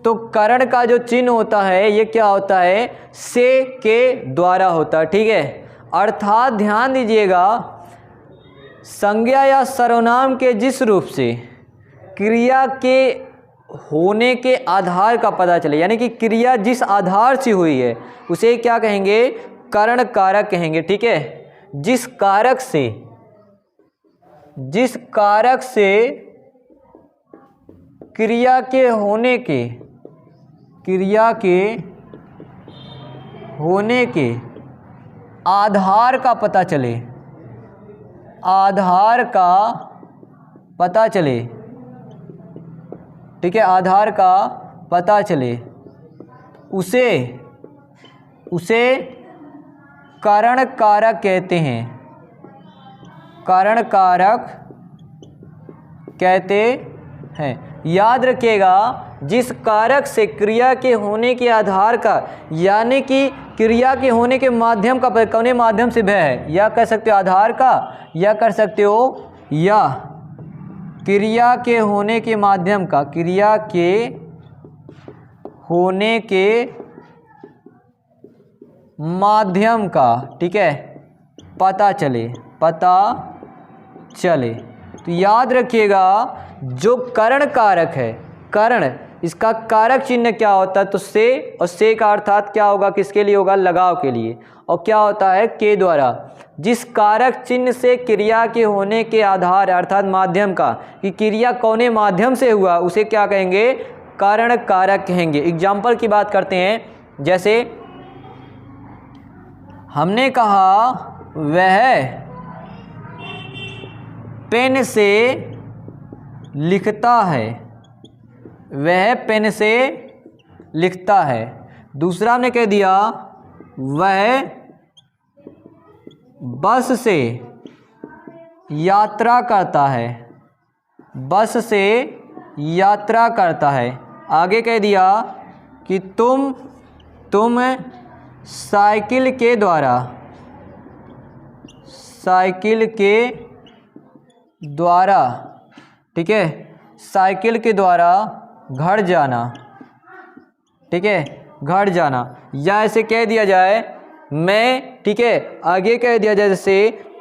A: तो कर्ण का जो चिन्ह होता है ये क्या होता है, से के द्वारा होता है। ठीक है, अर्थात ध्यान दीजिएगा, संज्ञा या सर्वनाम के जिस रूप से क्रिया के होने के आधार का पता चले, यानी कि क्रिया जिस आधार से हुई है उसे क्या कहेंगे, कर्ण कारक कहेंगे। ठीक है, जिस कारक से क्रिया के होने के आधार का पता चले, आधार का पता चले। ठीक है, आधार का पता चले, उसे कर्ण कारक कहते हैं, कर्ण कारक कहते हैं। याद रखिएगा, जिस कारक से क्रिया के होने के आधार का, यानी कि क्रिया के होने के माध्यम का, कौन माध्यम से भय है, या कह सकते हो आधार का, या कर सकते हो या क्रिया के होने के माध्यम का, क्रिया के होने के माध्यम का। ठीक है, पता चले, पता चले। तो याद रखिएगा, जो कर्ण कारक है, कर्ण, इसका कारक चिन्ह क्या होता है, तो से, और से का अर्थात क्या होगा, किसके लिए होगा, लगाव के लिए, और क्या होता है, के द्वारा। जिस कारक चिन्ह से क्रिया के होने के आधार अर्थात माध्यम का, कि क्रिया कौने माध्यम से हुआ, उसे क्या कहेंगे, कर्ण कारक कहेंगे। एग्जाम्पल की बात करते हैं, जैसे हमने कहा वह पेन से लिखता है, वह पेन से लिखता है। दूसरा हमने कह दिया वह बस से यात्रा करता है, बस से यात्रा करता है। आगे कह दिया कि तुम साइकिल के द्वारा, साइकिल के द्वारा, ठीक है, साइकिल के द्वारा घर जाना। ठीक है, घर जाना। या ऐसे कह दिया जाए मैं, ठीक है, आगे कह दिया जाए जैसे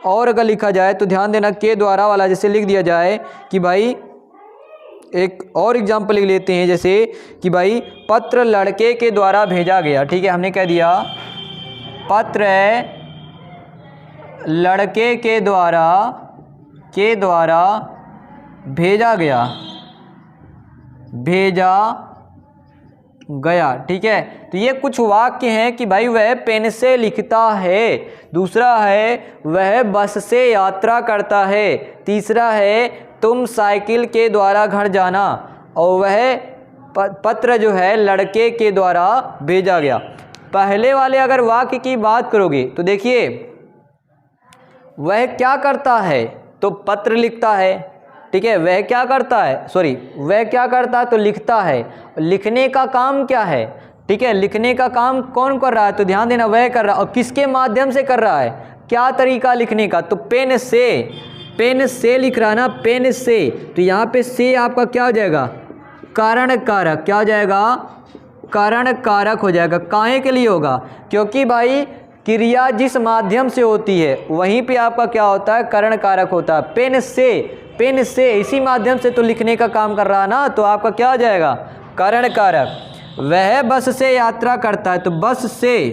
A: और अगर लिखा जाए तो ध्यान देना, के द्वारा वाला जैसे लिख दिया जाए कि भाई, एक और एग्जाम्पल लिख लेते हैं, जैसे कि भाई पत्र लड़के के द्वारा भेजा गया। ठीक है, हमने कह दिया पत्र लड़के के द्वारा भेजा गया, ठीक है। तो ये कुछ वाक्य हैं कि भाई वह पेन से लिखता है, दूसरा है वह बस से यात्रा करता है, तीसरा है तुम साइकिल के द्वारा घर जाना, और वह पत्र जो है लड़के के द्वारा भेजा गया। पहले वाले अगर वाक्य की बात करोगे तो देखिए, वह क्या करता है तो पत्र लिखता है, ठीक है। वह क्या करता है तो लिखता है। लिखने का काम क्या है, ठीक है, लिखने का काम कौन कर रहा है, तो ध्यान देना वह कर रहा है। और किसके माध्यम से कर रहा है, क्या तरीका लिखने का, तो पेन से लिख रहा है ना, पेन से। तो यहाँ पे से आपका क्या हो जाएगा, कारण कारक, क्या हो जाएगा, कारण कारक हो जाएगा। काहे के लिए होगा, क्योंकि भाई क्रिया जिस माध्यम से होती है वहीं पे आपका क्या होता है, कारण कारक होता है। पेन से इसी माध्यम से तो लिखने का काम कर रहा है ना, तो आपका क्या हो जाएगा, कारण कारक। वह बस से यात्रा करता है, तो बस से,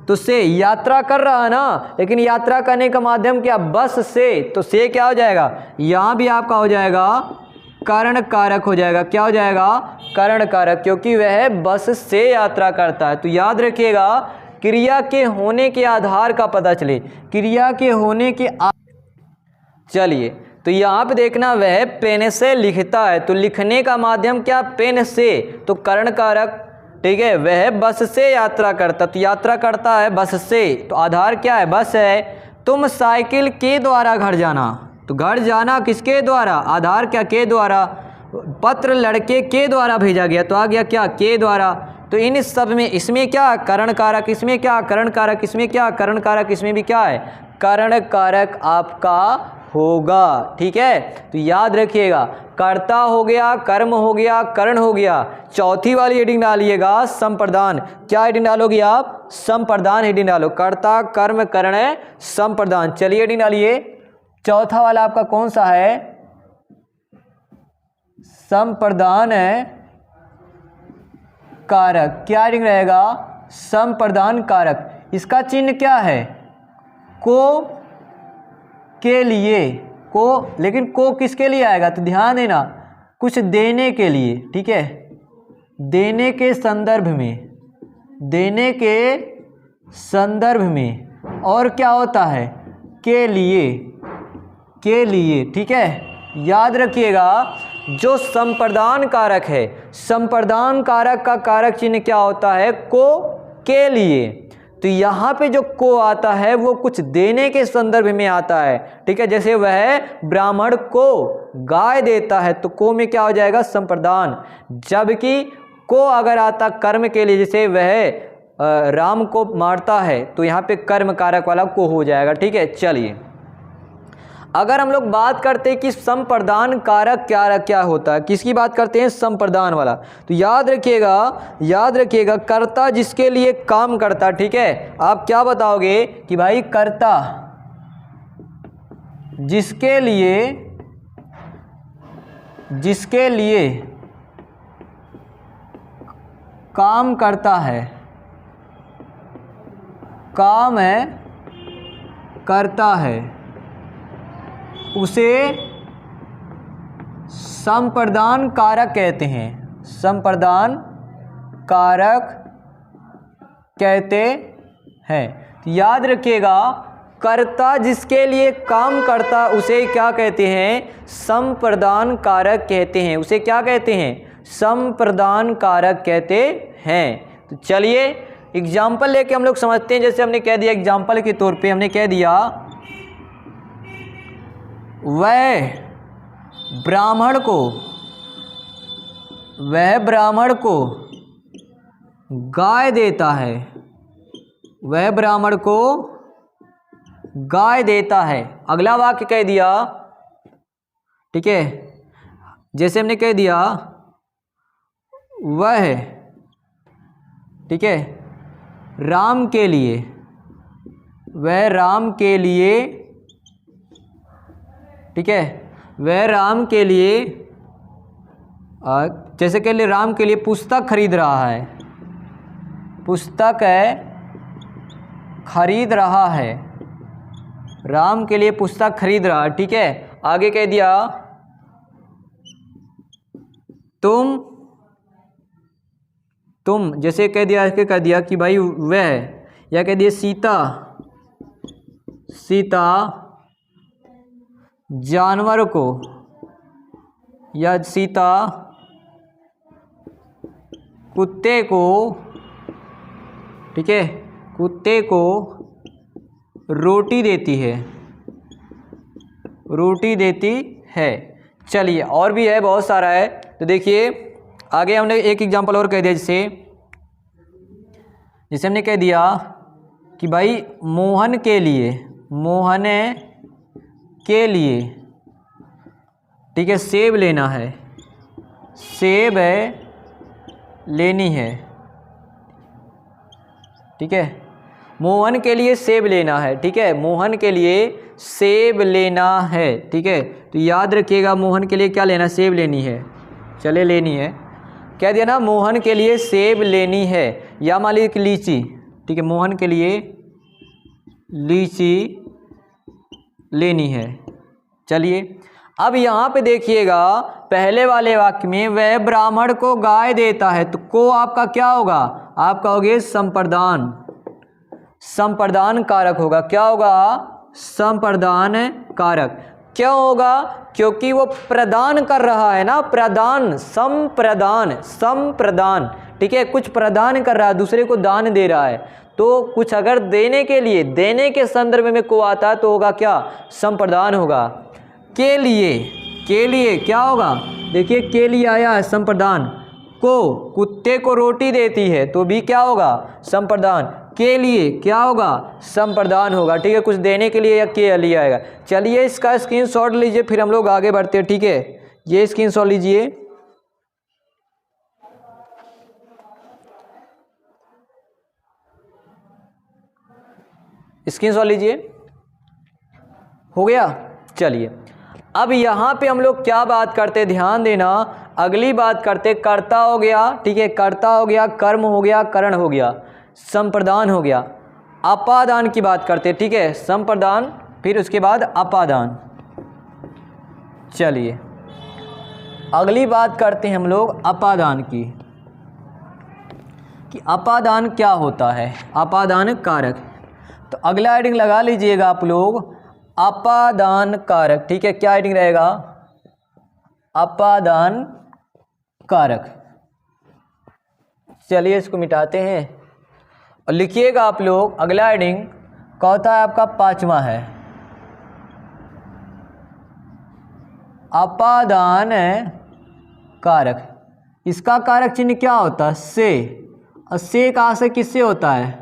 A: तो से यात्रा कर रहा है ना, लेकिन यात्रा करने का माध्यम क्या, बस से, तो से क्या हो जाएगा, यहाँ भी आपका हो जाएगा कारण कारक हो जाएगा। क्या हो जाएगा, कारण कारक, क्योंकि वह बस से यात्रा करता है। तो याद रखिएगा, क्रिया के होने के आधार का पता चले, क्रिया के होने के चलिए, तो यहाँ पे देखना वह पेन से लिखता है, तो लिखने का माध्यम क्या, पेन से, तो कारण कारक, ठीक है। वह बस से यात्रा करता, तो यात्रा करता है बस से, तो आधार क्या है, बस है। तुम साइकिल के द्वारा घर जाना, तो घर जाना किसके द्वारा, आधार क्या, के द्वारा। पत्र लड़के के द्वारा भेजा गया, तो आ गया क्या, के द्वारा। तो इन सब में, इसमें क्या कारण कारक, इसमें क्या कारण कारक, इसमें क्या कारण कारक, इसमें भी क्या है, कारण कारक आपका होगा, ठीक है। तो याद रखिएगा, कर्ता हो गया, कर्म हो गया, करण हो गया। चौथी वाली हेडिंग डालिएगा संप्रदान। क्या हेडिंग डालोगे आप, संप्रदान हेडिंग डालो, कर्ता कर्म करण संप्रदान। चलिए हेडिंग डालिए, चौथा वाला आपका कौन सा है, संप्रदान है कारक। क्या हेडिंग रहेगा, संप्रदान कारक। इसका चिन्ह क्या है, को के लिए, को, लेकिन को किसके लिए आएगा, तो ध्यान देना, कुछ देने के लिए, ठीक है, देने के संदर्भ में, देने के संदर्भ में। और क्या होता है, के लिए, ठीक है। याद रखिएगा, जो संप्रदान कारक है, संप्रदान कारक का कारक चिन्ह क्या होता है, को के लिए। तो यहाँ पे जो को आता है वो कुछ देने के संदर्भ में आता है, ठीक है। जैसे वह ब्राह्मण को गाय देता है, तो को में क्या हो जाएगा, संप्रदान। जबकि को अगर आता कर्म के लिए, जैसे वह राम को मारता है, तो यहाँ पे कर्म कारक वाला को हो जाएगा, ठीक है। चलिए, अगर हम लोग बात करते हैं कि संप्रदान कारक क्या होता है, किसकी बात करते हैं, संप्रदान वाला। तो याद रखिएगा, कर्ता जिसके लिए काम करता, ठीक है। आप क्या बताओगे कि भाई कर्ता जिसके लिए काम करता है, काम है, करता है, उसे संप्रदान कारक कहते हैं, संप्रदान कारक कहते हैं। याद रखिएगा, कर्ता जिसके लिए काम करता उसे क्या कहते हैं, संप्रदान कारक कहते हैं। उसे क्या कहते हैं, संप्रदान कारक कहते हैं। तो चलिए एग्जाम्पल लेके हम लोग समझते हैं। जैसे हमने कह दिया, एग्जाम्पल के तौर पे हमने कह दिया, वह ब्राह्मण को गाय देता है, वह ब्राह्मण को गाय देता है। अगला वाक्य कह दिया, ठीक है, जैसे हमने कह दिया वह, ठीक है, राम के लिए, वह राम के लिए ठीक है, वह राम के लिए जैसे कह ले राम के लिए पुस्तक खरीद रहा है, पुस्तक है खरीद रहा है, राम के लिए पुस्तक खरीद रहा है। ठीक है, आगे कह दिया तुम जैसे कह दिया कि भाई वह, या कह दिया सीता जानवर को, या सीता कुत्ते को, ठीक है, कुत्ते को रोटी देती है। चलिए, और भी है, बहुत सारा है। तो देखिए आगे हमने एक एग्जांपल और कह दिया, जैसे हमने कह दिया कि भाई मोहन के लिए, ठीक है, सेब लेना है, सेब लेनी है। ठीक है, मोहन के लिए सेब लेना है। ठीक है, मोहन के लिए सेब लेना है। ठीक है, तो याद रखिएगा मोहन के लिए क्या लेना, सेब लेनी है। चले लेनी है, कह दिया ना, मोहन के लिए सेब लेनी है, या मान लीजिए लीची। ठीक है, मोहन के लिए लीची लेनी है। चलिए, अब यहाँ पे देखिएगा पहले वाले वाक्य में वह ब्राह्मण को गाय देता है, तो को आपका क्या होगा, आपका होगा संप्रदान कारक होगा। क्या होगा, संप्रदान कारक। क्यों होगा, क्योंकि वो प्रदान कर रहा है ना, प्रदान, संप्रदान। ठीक है, कुछ प्रदान कर रहा है, दूसरे को दान दे रहा है। तो कुछ अगर देने के लिए, देने के संदर्भ में को आता है तो होगा क्या, संप्रदान होगा। के लिए क्या होगा, देखिए के लिए आया है संप्रदान। को कुत्ते को रोटी देती है तो भी क्या होगा, संप्रदान। के लिए क्या होगा, संप्रदान होगा। ठीक है, कुछ देने के लिए या के लिए आएगा। चलिए इसका स्क्रीनशॉट लीजिए, फिर हम लोग आगे बढ़ते हैं। ठीक है, ये स्क्रीनशॉट लीजिए। स्क्रीनशॉट लीजिए, हो गया। चलिए, अब यहाँ पे हम लोग क्या बात करते, ध्यान देना, अगली बात करते, कर्ता हो गया। ठीक है, कर्ता हो गया, कर्म हो गया, करण हो गया, संप्रदान हो गया, अपादान की बात करते। ठीक है, संप्रदान, फिर उसके बाद अपादान। चलिए अगली बात करते हैं हम लोग अपादान की, कि अपादान क्या होता है, अपादान कारक। तो अगला हेडिंग लगा लीजिएगा आप लोग, अपादान कारक। ठीक है, क्या हेडिंग रहेगा, अपादान कारक। चलिए इसको मिटाते हैं और लिखिएगा आप लोग, अगला हेडिंग कौता है आपका, पांचवा है, अपादान कारक। इसका कारक चिन्ह क्या होता है, से। और से कहाँ से किससे होता है,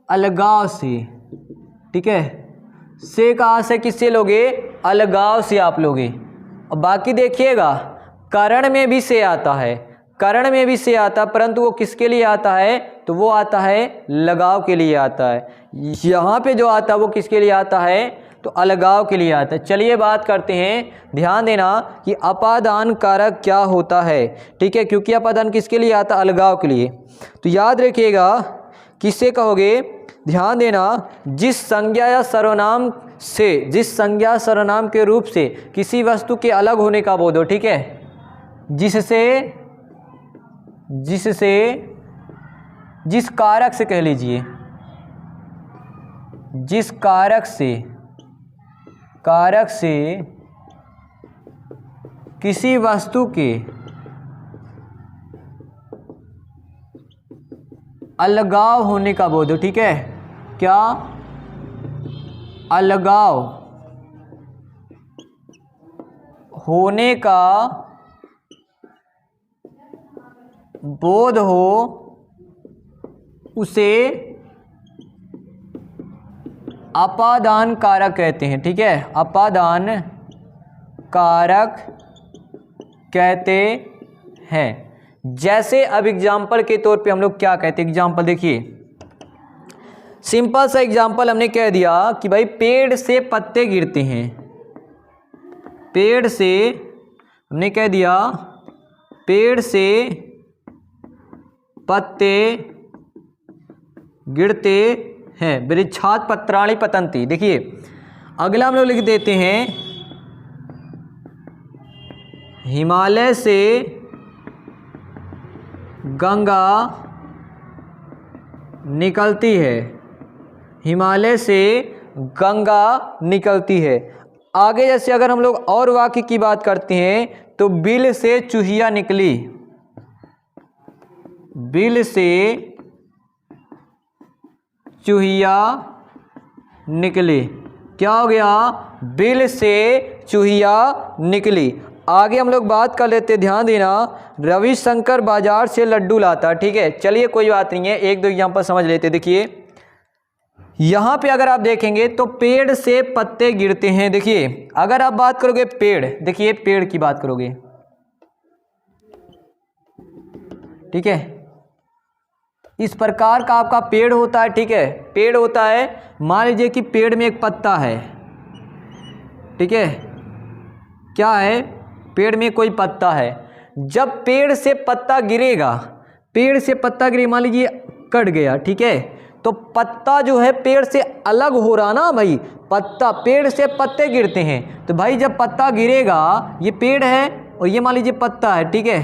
A: अलगाव से। ठीक है, से कहाँ से किससे लोगे, अलगाव से आप लोगे। और बाकी देखिएगा करण में भी से आता है, करण में भी से आता है, परंतु वो किसके लिए आता है, तो वो आता है लगाव के लिए आता है। यहाँ पे जो आता है वो किसके लिए आता है, तो अलगाव के लिए आता है। चलिए बात करते हैं, ध्यान देना कि अपादान कारक क्या होता है। ठीक है, क्योंकि अपादान किसके लिए आता है, अलगाव के लिए। तो याद रखिएगा किससे कहोगे, ध्यान देना, जिस संज्ञा या सर्वनाम से, जिस संज्ञा सर्वनाम के रूप से किसी वस्तु के अलग होने का बोध हो। ठीक है, जिससे जिस कारक से कह लीजिए, जिस कारक से किसी वस्तु के अलगाव होने का बोध हो। ठीक है, क्या, अलगाव होने का बोध हो, उसे अपादान कारक कहते हैं। ठीक है, अपादान कारक कहते हैं। जैसे अब एग्जाम्पल के तौर पे हम लोग क्या कहते हैं, एग्जाम्पल देखिए, सिंपल सा एग्जाम्पल हमने कह दिया कि भाई पेड़ से पत्ते गिरते हैं, पेड़ से, हमने कह दिया पेड़ से पत्ते गिरते हैं, वृक्षात् पत्राणि पतन्ति। देखिए अगला हम लोग लिख देते हैं हिमालय से गंगा निकलती है, हिमालय से गंगा निकलती है। आगे जैसे अगर हम लोग और वाक्य की बात करते हैं तो बिल से चूहिया निकली, बिल से चूहिया निकली, क्या हो गया, बिल से चूहिया निकली। आगे हम लोग बात कर लेते, ध्यान देना, रविशंकर बाजार से लड्डू लाता। ठीक है, चलिए कोई बात नहीं है, एक दो एग्जांपल समझ लेते। देखिए यहाँ पे अगर आप देखेंगे तो पेड़ से पत्ते गिरते हैं। देखिए अगर आप बात करोगे पेड़, देखिए पेड़ की बात करोगे, ठीक है, इस प्रकार का आपका पेड़ होता है। ठीक है, पेड़ होता है, मान लीजिए कि पेड़ में एक पत्ता है, ठीक है, क्या है, पेड़ में कोई पत्ता है। जब पेड़ से पत्ता गिरेगा, पेड़ से पत्ता गिरे, मान लीजिए कट गया, ठीक है, तो पत्ता जो है पेड़ से अलग हो रहा ना भाई, पत्ता, पेड़ से पत्ते गिरते हैं, तो भाई जब पत्ता गिरेगा, ये पेड़ है और ये मान लीजिए पत्ता है, ठीक है,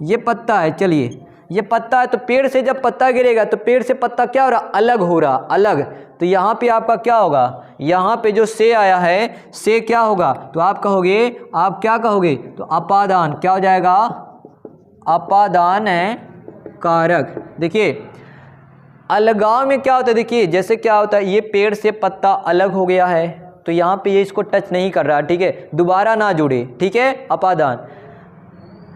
A: ये पत्ता है, चलिए ये पत्ता है, तो पेड़ से जब पत्ता गिरेगा तो पेड़ से पत्ता क्या हो रहा, अलग हो रहा, अलग। तो यहाँ पे आपका क्या होगा, यहाँ पे जो से आया है, से क्या होगा, तो आप कहोगे, आप क्या कहोगे, तो अपादान, क्या हो जाएगा, अपादान है कारक। देखिए अलगाव में क्या होता है, देखिए जैसे क्या होता है, ये पेड़ से पत्ता अलग हो गया है, तो यहाँ पे ये इसको टच नहीं कर रहा, ठीक है, दोबारा ना जुड़े, ठीक है, अपादान।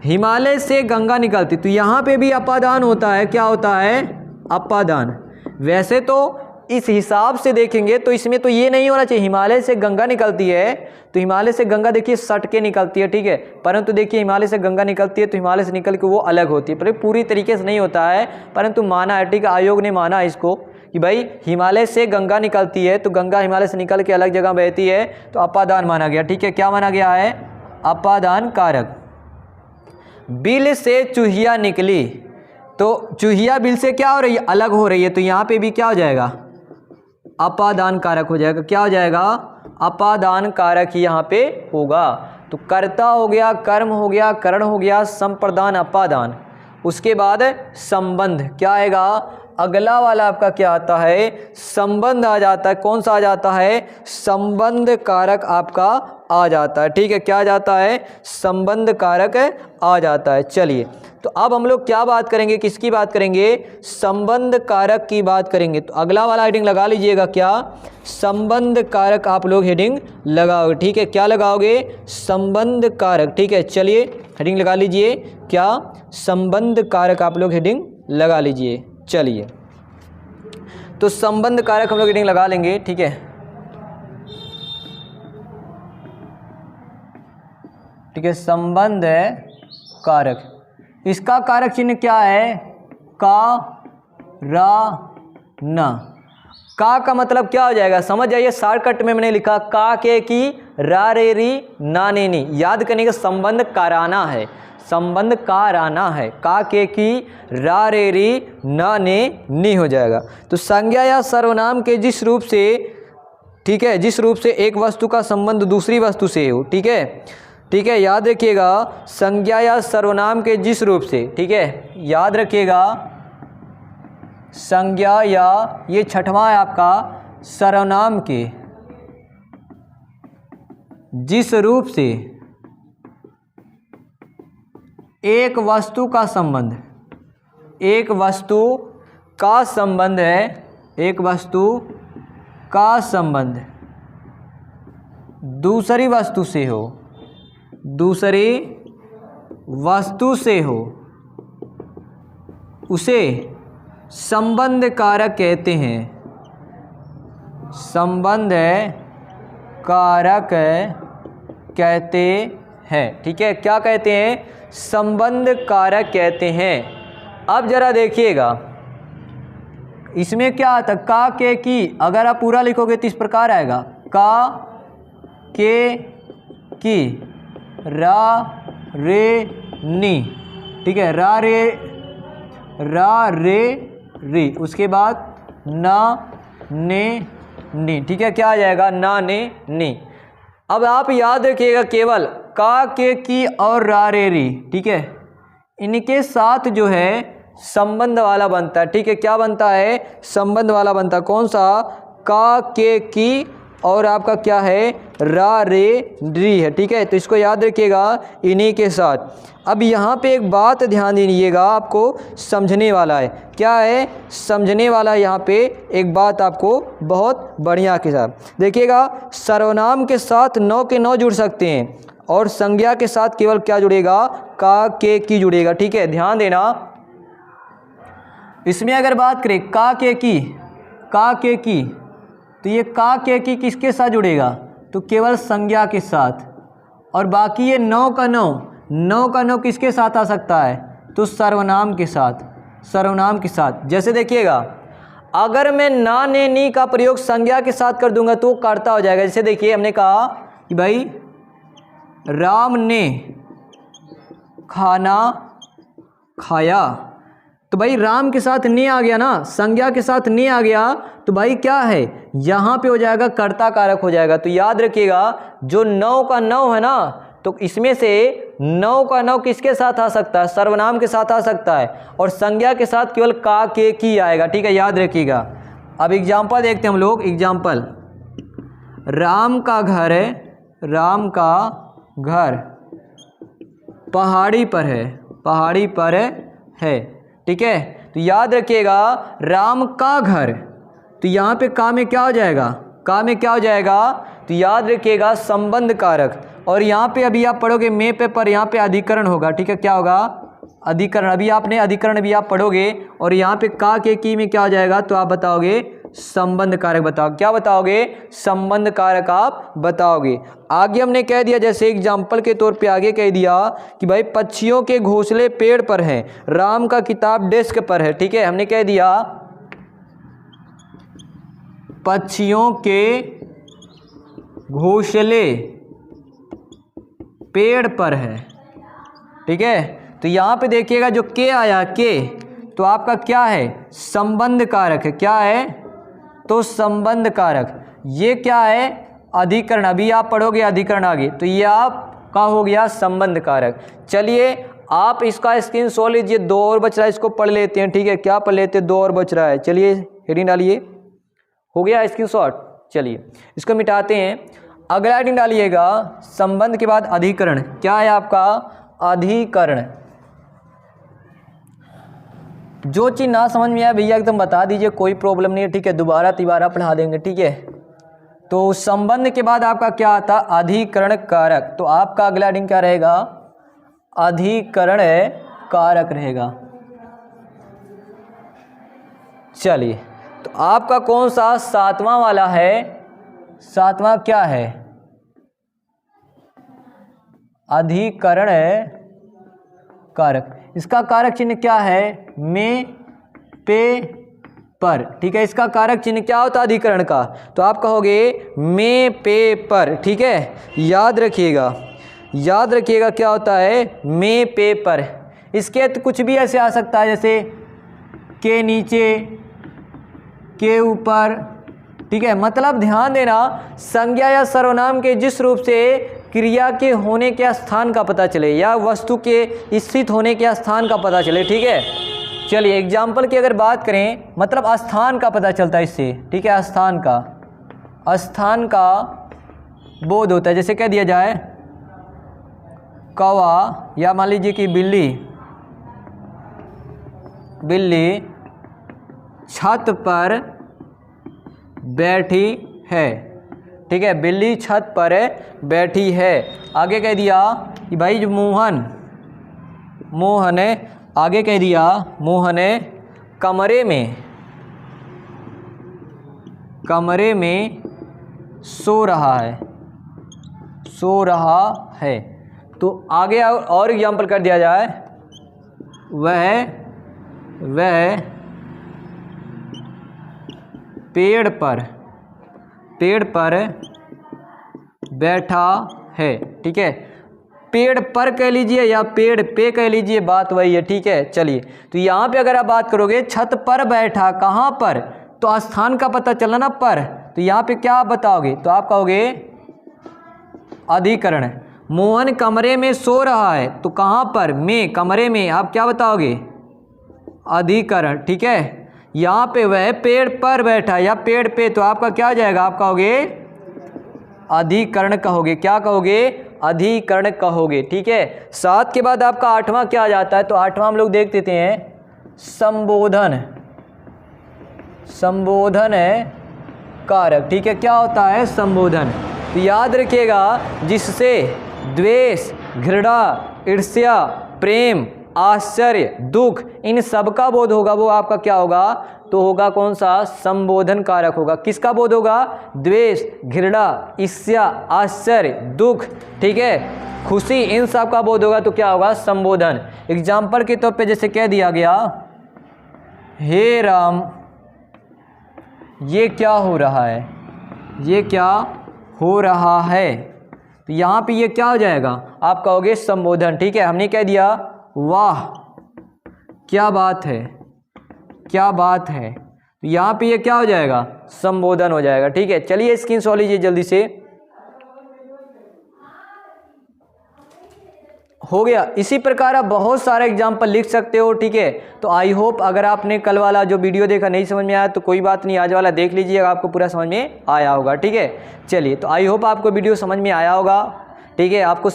A: हिमालय से गंगा निकलती, तो यहाँ पे भी अपादान होता है, क्या होता है, अपादान। वैसे तो इस हिसाब से देखेंगे तो इसमें तो ये नहीं होना चाहिए, हिमालय से गंगा निकलती है, तो हिमालय से गंगा देखिए सट के निकलती है, ठीक है, परंतु देखिए हिमालय से गंगा निकलती है तो हिमालय से निकल के वो अलग होती है, पर पूरी तरीके से नहीं होता है, परंतु माना है, ठीक है, आयोग ने माना इसको कि भाई हिमालय से गंगा निकलती है, तो गंगा हिमालय से निकल के अलग जगह बहती है, तो अपादान माना गया। ठीक है, क्या माना गया है, अपादान कारक। बिल से चूहिया निकली, तो चूहिया बिल से क्या हो रही है, अलग हो रही है, तो यहाँ पे भी क्या हो जाएगा, अपादान कारक हो जाएगा। क्या हो जाएगा, अपादान कारक ही यहाँ पे होगा। तो कर्ता हो गया, कर्म हो गया, करण हो गया, संप्रदान, अपादान। उसके बाद संबंध क्या आएगा, अगला वाला आपका क्या आता है, संबंध आ जाता है। कौन सा आ जाता है, संबंध कारक आपका आ जाता है। ठीक है, क्या आ जाता है, संबंध कारक आ जाता है। चलिए तो अब हम लोग क्या बात करेंगे, किसकी बात करेंगे, संबंध कारक की बात करेंगे। तो अगला वाला हेडिंग लगा लीजिएगा, क्या, संबंध कारक आप लोग हेडिंग लगाओगे। ठीक है, क्या लगाओगे, संबंध कारक। ठीक है, चलिए हेडिंग लगा लीजिए, क्या, संबंध कारक आप लोग हेडिंग लगा लीजिए। चलिए तो संबंध कारक हम लोग हेडिंग लगा लेंगे। ठीक है, ठीक है, संबंध कारक, इसका कारक चिन्ह क्या है, का, रा, न। का मतलब क्या हो जाएगा, समझ जाइए, शॉर्टकट में मैंने लिखा का के की, रा रे री, ना ने नी। याद करने का संबंध कराना है, संबंध कराना है, का के की, रा रे री, ना ने नी हो जाएगा। तो संज्ञा या सर्वनाम के जिस रूप से, ठीक है, जिस रूप से एक वस्तु का संबंध दूसरी वस्तु से हो, ठीक है, ठीक है, याद रखिएगा, संज्ञा या सर्वनाम के जिस रूप से, ठीक है, याद रखिएगा, संज्ञा या, ये छठवां है आपका, सर्वनाम के जिस रूप से एक वस्तु का संबंध, एक वस्तु का संबंध है, एक वस्तु का संबंध दूसरी वस्तु से हो, दूसरी वस्तु से हो, उसे संबंध कारक कहते हैं, संबंध कारक कहते हैं। ठीक है, क्या कहते हैं, संबंध कारक कहते हैं। अब जरा देखिएगा, इसमें क्या आता है, का के की, अगर आप पूरा लिखोगे तो इस प्रकार आएगा, का के की, रा रे नी, ठीक है, रा रे री, उसके बाद ना ने नी, ठीक है, क्या आ जाएगा, ना ने नी। अब आप याद रखिएगा केवल का के की और रा रे री, ठीक है, इनके साथ जो है संबंध वाला बनता है, ठीक है, क्या बनता है, संबंध वाला बनता है। कौन सा, का के की और आपका क्या है, रा रे री है, ठीक है, तो इसको याद रखिएगा इन्हीं के साथ। अब यहाँ पे एक बात ध्यान दीजिएगा, आपको समझने वाला है, क्या है, समझने वाला है यहाँ पे एक बात आपको बहुत बढ़िया के साथ देखिएगा। सर्वनाम के साथ नौ के नौ जुड़ सकते हैं और संज्ञा के साथ केवल क्या जुड़ेगा, का के की जुड़ेगा, ठीक है, ध्यान देना। इसमें अगर बात करें का के की, तो ये का के की किसके साथ जुड़ेगा, तो केवल संज्ञा के साथ, और बाकी ये नौ का नौ किसके साथ आ सकता है, तो सर्वनाम के साथ। जैसे देखिएगा अगर मैं ना ने नी का प्रयोग संज्ञा के साथ कर दूंगा तो कर्ता हो जाएगा। जैसे देखिए हमने कहा कि भाई राम ने खाना खाया, तो भाई राम के साथ ने आ गया ना, संज्ञा के साथ ने आ गया, तो भाई क्या है, यहाँ पे हो जाएगा कर्ता कारक हो जाएगा। तो याद रखिएगा जो नौ का नौ है ना, तो इसमें से नौ का नौ किसके साथ आ सकता है, सर्वनाम के साथ आ सकता है, और संज्ञा के साथ केवल का के की आएगा, ठीक है, याद रखिएगा। अब एग्जाम्पल देखते हैं हम लोग। एग्जाम्पल, राम का घर पहाड़ी पर है, ठीक है, तो याद रखिएगा राम का घर, तो यहाँ पे का में क्या हो जाएगा, तो याद रखिएगा संबंध कारक, और यहाँ पे अभी आप पढ़ोगे में पे पर, यहाँ पे अधिकरण होगा, ठीक है, क्या होगा, अधिकरण। अभी आपने अधिकरण भी आप पढ़ोगे, और यहाँ पे का के की में क्या हो जाएगा, तो आप बताओगे संबंध कारक, बताओ क्या बताओगे, संबंध कारक आप बताओगे। आगे हमने कह दिया, जैसे एग्जाम्पल के तौर पे आगे कह दिया कि भाई पक्षियों के घोंसले पेड़ पर हैं, राम का किताब डेस्क पर है, ठीक है, हमने कह दिया पक्षियों के घोंसले पेड़ पर है, ठीक है, तो यहाँ पे देखिएगा जो के आया, के तो आपका क्या है, संबंध कारक है, क्या है, तो संबंध कारक। ये क्या है, अधिकरण, अभी आप पढ़ोगे अधिकरण आगे, तो ये आपका हो गया संबंध कारक। चलिए आप इसका स्क्रीनशॉट लीजिए, 2 और बच रहा है, इसको पढ़ लेते हैं, ठीक है, क्या पढ़ लेते हैं, 2 और बच रहा है, चलिए हेडिंग डालिए, हो गया स्क्रीनशॉट। चलिए इसको मिटाते हैं, अगला हेडिंग डालिएगा, संबंध के बाद अधिकरण, क्या है आपका, अधिकरण। जो चीज़ ना समझ में आए भैया एकदम बता दीजिए, कोई प्रॉब्लम नहीं है, ठीक है, दोबारा तिबारा पढ़ा देंगे, ठीक है। तो संबंध के बाद आपका क्या आता, अधिकरण कारक, तो आपका अगला हेडिंग क्या रहेगा, अधिकरण कारक रहेगा। चलिए तो आपका कौन सा सातवां वाला है, सातवां क्या है, अधिकरण कारक। इसका कारक चिन्ह क्या है, में पे पर, ठीक है, इसका कारक चिन्ह क्या होता है अधिकरण का, तो आप कहोगे में पे पर, ठीक है, याद रखिएगा क्या होता है, में पे पर। इसके तो कुछ भी ऐसे आ सकता है, जैसे के नीचे, के ऊपर, ठीक है, मतलब ध्यान देना संज्ञा या सर्वनाम के जिस रूप से क्रिया के होने के स्थान का पता चले या वस्तु के स्थित होने के स्थान का पता चले, ठीक है। चलिए एग्जाम्पल की अगर बात करें, मतलब स्थान का पता चलता है इससे, ठीक है, स्थान का बोध होता है। जैसे कह दिया जाए कौवा, या मान लीजिए कि बिल्ली छत पर बैठी है, ठीक है, बिल्ली छत पर बैठी है। आगे कह दिया कि भाई जो मोहन आगे कह दिया मोहन कमरे में सो रहा है। तो आगे और एग्जाम्पल कर दिया जाए, वह पेड़ पर बैठा है। ठीक है, पेड़ पर कह लीजिए या पेड़ पे कह लीजिए, बात वही है। ठीक है, चलिए तो यहाँ पे अगर आप बात करोगे छत पर बैठा, कहाँ पर, तो स्थान का पता चलना ना पर, तो यहाँ पे क्या आप बताओगे, तो आप कहोगे अधिकरण। मोहन कमरे में सो रहा है, तो कहाँ पर, में, कमरे में, आप क्या बताओगे, अधिकरण। ठीक है, यहाँ पे वह पेड़ पर बैठा या पेड़ पे, तो आपका क्या आ जाएगा, आप कहोगे अधिकरण कहोगे। क्या कहोगे, अधिकरण कहोगे। ठीक है, 7 के बाद आपका 8वां क्या आ जाता है, तो 8वां हम लोग देख लेते हैं संबोधन। संबोधन है कारक। ठीक है, क्या होता है संबोधन, तो याद रखिएगा जिससे द्वेष, घृणा, ईर्ष्या, प्रेम, आश्चर्य, दुख, इन सब का बोध होगा, वो आपका क्या होगा, तो होगा कौन सा, संबोधन कारक होगा। किसका बोध होगा, द्वेष, घृणा, ईर्ष्या, आश्चर्य, दुख, ठीक है, खुशी, इन सब का बोध होगा, तो क्या होगा, संबोधन। एग्जाम्पल के तौर पे जैसे कह दिया गया, हे राम, ये क्या हो रहा है, ये क्या हो रहा है, तो यहाँ पे ये क्या हो जाएगा, आप कहोगे संबोधन। ठीक है, हमने कह दिया वाह क्या बात है, क्या बात है, तो यहाँ पे ये क्या हो जाएगा, संबोधन हो जाएगा। ठीक है, चलिए स्क्रीनशॉट लीजिए जल्दी से, हो गया। इसी प्रकार आप बहुत सारे एग्जाम्पल लिख सकते हो। ठीक है, तो आई होप अगर आपने कल वाला जो वीडियो देखा नहीं समझ में आया तो कोई बात नहीं, आज वाला देख लीजिएगा, आपको पूरा समझ में आया होगा। ठीक है, चलिए तो आई होप आपको वीडियो समझ में आया होगा। ठीक है, आपको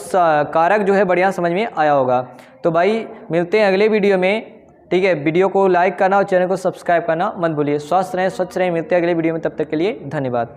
A: कारक जो है बढ़िया समझ में आया होगा। तो भाई मिलते हैं अगले वीडियो में। ठीक है, वीडियो को लाइक करना और चैनल को सब्सक्राइब करना मत भूलिए। स्वस्थ रहें, स्वच्छ रहें, मिलते हैं अगले वीडियो में, तब तक के लिए धन्यवाद।